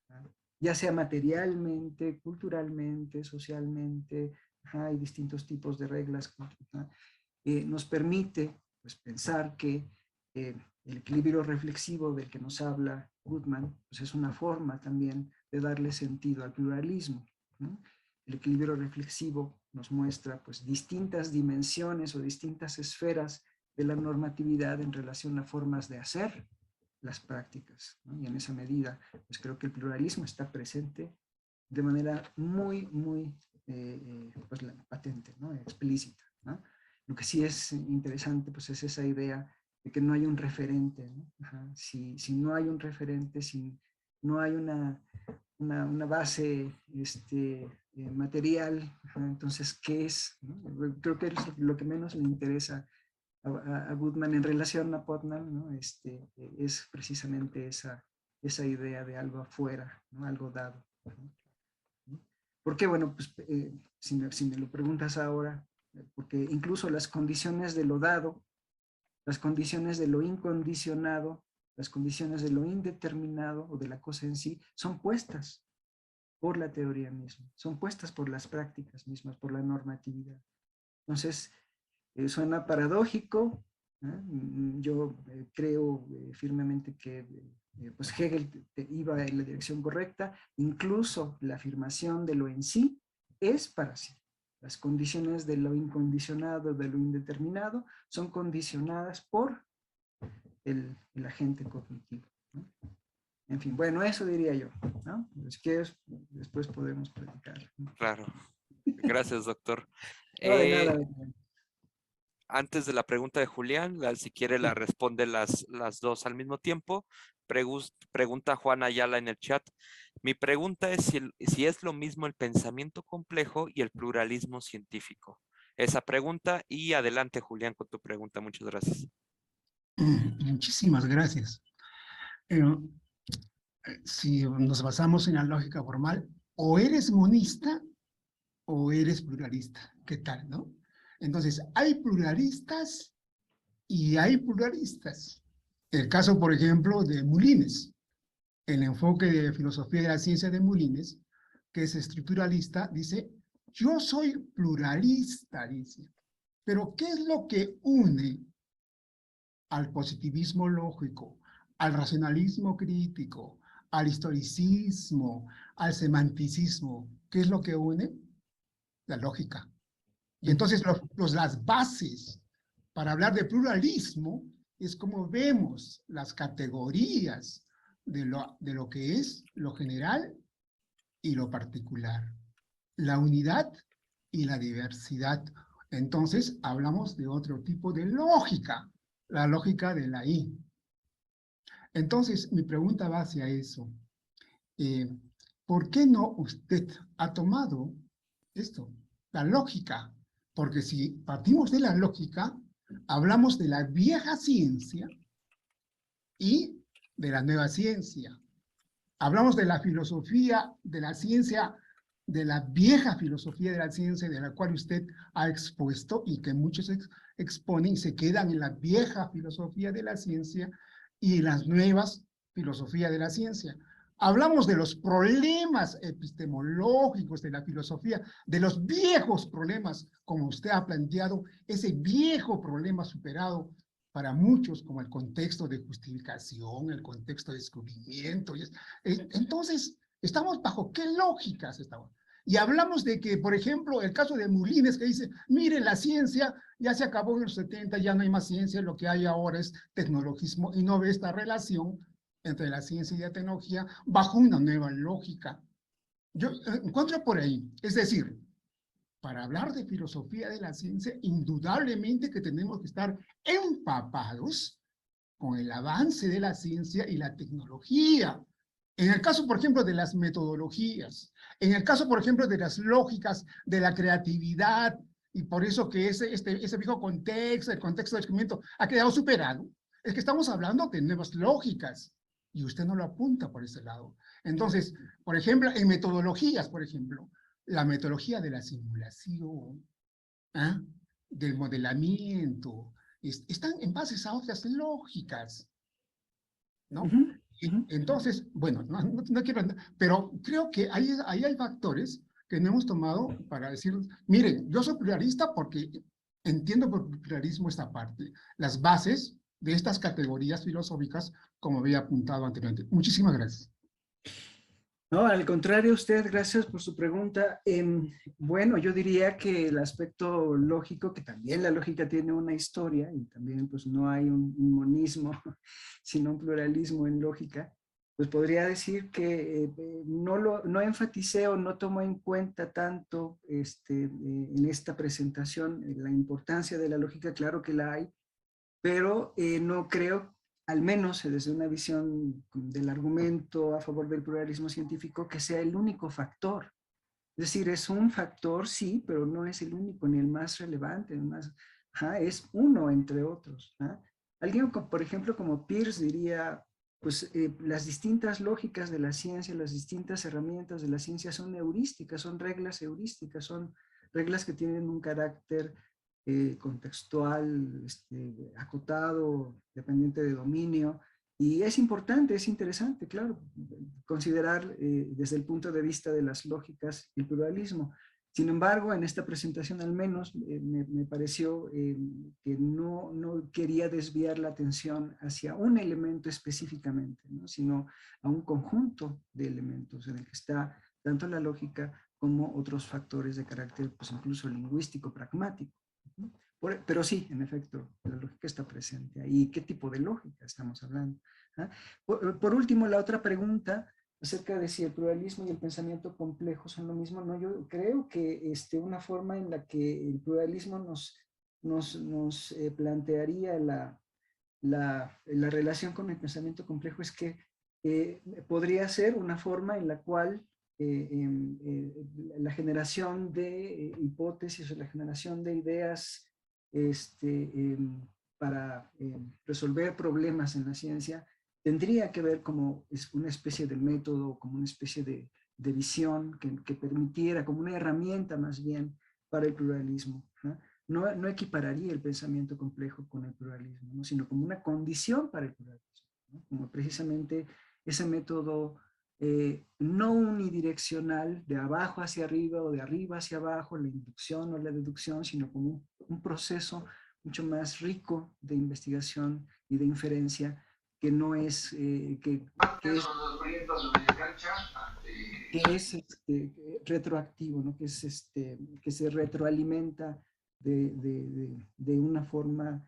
¿no? Ya sea materialmente, culturalmente, socialmente, hay distintos tipos de reglas, nos permite pues, pensar que el equilibrio reflexivo del que nos habla Goodman pues, es una forma también de darle sentido al pluralismo, ¿no? El equilibrio reflexivo nos muestra pues, distintas dimensiones o distintas esferas de la normatividad en relación a formas de hacer las prácticas, ¿no? Y en esa medida, pues creo que el pluralismo está presente de manera muy pues, patente, ¿no? Explícita, ¿no? Lo que sí es interesante, pues es esa idea de que no hay un referente, ¿no? Si no hay un referente, si no hay una base material, entonces, ¿qué es? ¿No? Creo que es lo que menos le interesa a Goodman en relación a Putnam, ¿no? Es precisamente esa idea de algo afuera, ¿no? Algo dado, ¿no? Porque, bueno, pues si me lo preguntas ahora, porque incluso las condiciones de lo dado, las condiciones de lo incondicionado, las condiciones de lo indeterminado o de la cosa en sí, son puestas por la teoría misma, son puestas por las prácticas mismas, por la normatividad. Entonces, suena paradójico, ¿eh? Yo creo firmemente que pues Hegel iba en la dirección correcta, incluso la afirmación de lo en sí es para sí. Las condiciones de lo incondicionado, de lo indeterminado, son condicionadas por el agente cognitivo, ¿no? En fin, bueno, eso diría yo, ¿no? Si quieres, después podemos platicar. Claro. Gracias, doctor. No, de nada. Antes de la pregunta de Julián, si quiere la responde las dos al mismo tiempo. Pregunta Juan Ayala en el chat. Mi pregunta es si es lo mismo el pensamiento complejo y el pluralismo científico. Esa pregunta y adelante, Julián, con tu pregunta. Muchas gracias. Muchísimas gracias. Si nos basamos en la lógica formal, o eres monista o eres pluralista. ¿Qué tal, no? Entonces, hay pluralistas y hay pluralistas. El caso, por ejemplo, de Moulines, el enfoque de filosofía de la ciencia de Moulines, que es estructuralista, dice, yo soy pluralista, dice. Pero ¿qué es lo que une al positivismo lógico, al racionalismo crítico, al historicismo, al semanticismo? ¿Qué es lo que une? La lógica. Y entonces las bases para hablar de pluralismo es como vemos las categorías de lo que es lo general y lo particular, la unidad y la diversidad. Entonces hablamos de otro tipo de lógica, la lógica de la I. Entonces mi pregunta va hacia eso. ¿Por qué no usted ha tomado esto, la lógica? Porque si partimos de la lógica, hablamos de la vieja ciencia y de la nueva ciencia. Hablamos de la filosofía de la ciencia, de la vieja filosofía de la ciencia, de la cual usted ha expuesto y que muchos exponen y se quedan en la vieja filosofía de la ciencia y las nuevas filosofías de la ciencia. Hablamos de los problemas epistemológicos de la filosofía, de los viejos problemas, como usted ha planteado, ese viejo problema superado para muchos, como el contexto de justificación, el contexto de descubrimiento. Entonces, ¿estamos bajo qué lógicas estamos? Y hablamos de que, por ejemplo, el caso de Moulines, que dice, mire, la ciencia ya se acabó en los 70, ya no hay más ciencia, lo que hay ahora es tecnologismo, y no ve esta relación entre la ciencia y la tecnología bajo una nueva lógica. Yo encuentro por ahí, es decir, para hablar de filosofía de la ciencia, indudablemente que tenemos que estar empapados con el avance de la ciencia y la tecnología. En el caso, por ejemplo, de las metodologías, en el caso, por ejemplo, de las lógicas, de la creatividad, y por eso que ese viejo contexto, el contexto de descubrimiento, ha quedado superado, es que estamos hablando de nuevas lógicas, y usted no lo apunta por ese lado. Entonces, por ejemplo, en metodologías, por ejemplo, la metodología de la simulación, ¿eh? Del modelamiento, están en bases a otras lógicas, ¿no? Entonces, bueno, no quiero, pero creo que ahí hay factores que no hemos tomado para decir, miren, yo soy pluralista porque entiendo por pluralismo esta parte, las bases de estas categorías filosóficas, como había apuntado anteriormente. Muchísimas gracias. No, al contrario, usted, gracias por su pregunta. Bueno, yo diría que el aspecto lógico, que también la lógica tiene una historia y también pues no hay un monismo, sino un pluralismo en lógica, pues podría decir que no enfaticé o no tomo en cuenta tanto en esta presentación la importancia de la lógica, claro que la hay, pero no creo, al menos desde una visión del argumento a favor del pluralismo científico, que sea el único factor. Es decir, es un factor, sí, pero no es el único ni el más relevante, es uno entre otros. Alguien, por ejemplo, como Peirce diría, pues las distintas lógicas de la ciencia, las distintas herramientas de la ciencia son heurísticas, son reglas heurísticas, son reglas que tienen un carácter contextual, acotado, dependiente de dominio. Y es importante, es interesante, claro, considerar desde el punto de vista de las lógicas el pluralismo. Sin embargo, en esta presentación al menos me pareció que no quería desviar la atención hacia un elemento específicamente, ¿no? Sino a un conjunto de elementos en el que está tanto la lógica como otros factores de carácter, pues incluso lingüístico, pragmático. Pero sí, en efecto, la lógica está presente ahí. ¿Qué tipo de lógica estamos hablando? ¿Ah? Por último, la otra pregunta acerca de si el pluralismo y el pensamiento complejo son lo mismo. No, yo creo que una forma en la que el pluralismo nos plantearía la relación con el pensamiento complejo es que podría ser una forma en la cual la generación de hipótesis o la generación de ideas para resolver problemas en la ciencia tendría que ver como una especie de método, como una especie de visión que permitiera, como una herramienta más bien para el pluralismo. No equipararía el pensamiento complejo con el pluralismo, ¿no? Sino como una condición para el pluralismo, ¿no? Como precisamente ese método no unidireccional de abajo hacia arriba o de arriba hacia abajo, la inducción o la deducción, sino como un proceso mucho más rico de investigación y de inferencia que no es, que es retroactivo, ¿no? Que se retroalimenta de una forma,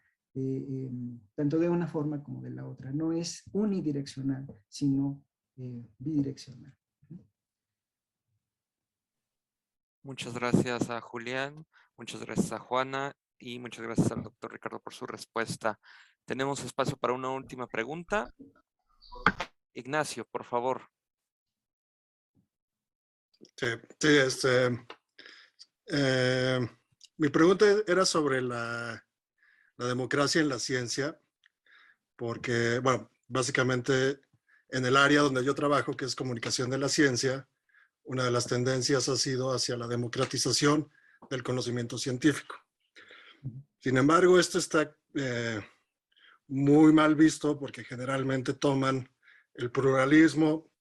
tanto de una forma como de la otra. No es unidireccional, sino bidireccional. Muchas gracias a Julián, muchas gracias a Juana y muchas gracias al doctor Ricardo por su respuesta. Tenemos espacio para una última pregunta. Ignacio, por favor. Sí, mi pregunta era sobre la democracia en la ciencia, porque, bueno, básicamente en el área donde yo trabajo, que es comunicación de la ciencia, una de las tendencias ha sido hacia la democratización del conocimiento científico. Sin embargo, esto está muy mal visto porque generalmente toman el pluralismo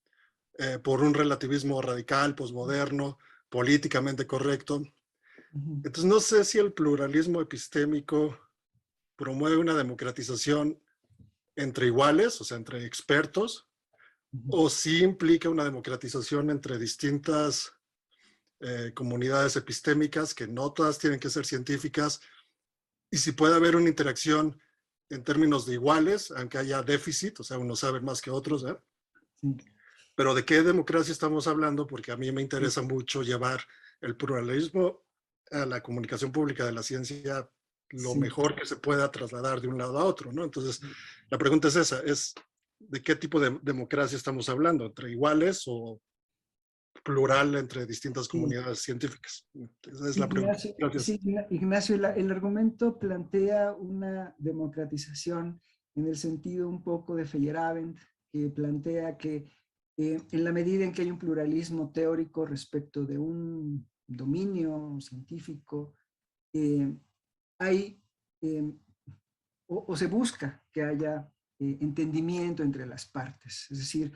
por un relativismo radical, posmoderno, políticamente correcto. Entonces, no sé si el pluralismo epistémico promueve una democratización entre iguales, o sea, entre expertos, o si implica una democratización entre distintas comunidades epistémicas, que no todas tienen que ser científicas, y si puede haber una interacción en términos de iguales, aunque haya déficit, o sea, unos saben más que otros, ¿eh? Sí. Pero ¿de qué democracia estamos hablando? Porque a mí me interesa mucho llevar el pluralismo a la comunicación pública de la ciencia lo mejor que se pueda trasladar de un lado a otro, ¿no? Entonces, la pregunta es esa, es ¿de qué tipo de democracia estamos hablando? ¿Entre iguales o plural entre distintas comunidades científicas? Esa es la pregunta. Gracias. Sí, Ignacio, el argumento plantea una democratización en el sentido un poco de Feyerabend, que plantea que en la medida en que hay un pluralismo teórico respecto de un dominio científico, hay o se busca que haya entendimiento entre las partes. Es decir,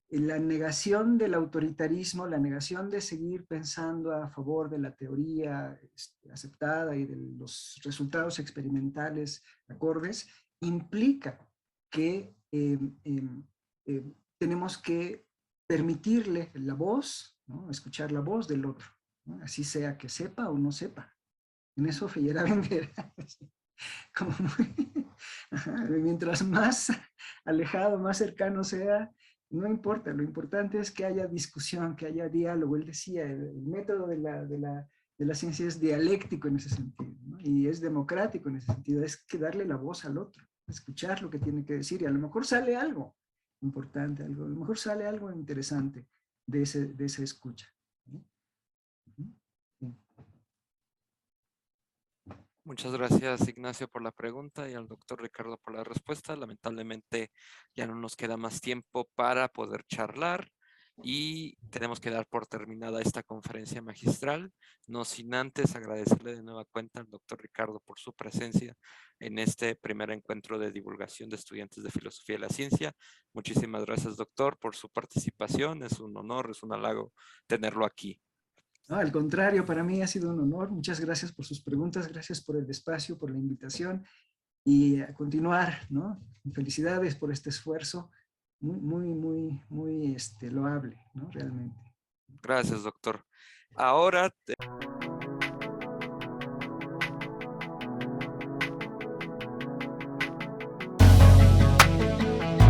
la negación del autoritarismo, la negación de seguir pensando a favor de la teoría aceptada y de los resultados experimentales acordes, implica que tenemos que permitirle la voz, ¿no? Escuchar la voz del otro, ¿no? Así sea que sepa o no sepa. En eso Feyerabend era como muy, mientras más alejado, más cercano sea, no importa, lo importante es que haya discusión, que haya diálogo. Él decía, el método de la ciencia es dialéctico en ese sentido, ¿no? Y es democrático en ese sentido, es que darle la voz al otro, escuchar lo que tiene que decir y a lo mejor sale algo importante, a lo mejor sale algo interesante de esa escucha. ¿Sí? Muchas gracias, Ignacio, por la pregunta y al doctor Ricardo por la respuesta. Lamentablemente ya no nos queda más tiempo para poder charlar y tenemos que dar por terminada esta conferencia magistral, no sin antes agradecerle de nueva cuenta al doctor Ricardo por su presencia en este primer encuentro de divulgación de estudiantes de Filosofía de la Ciencia. Muchísimas gracias, doctor, por su participación. Es un honor, es un halago tenerlo aquí. No, al contrario, para mí ha sido un honor. Muchas gracias por sus preguntas, gracias por el espacio, por la invitación y a continuar, ¿no? Felicidades por este esfuerzo, muy loable, ¿no? Realmente. Gracias, doctor. Ahora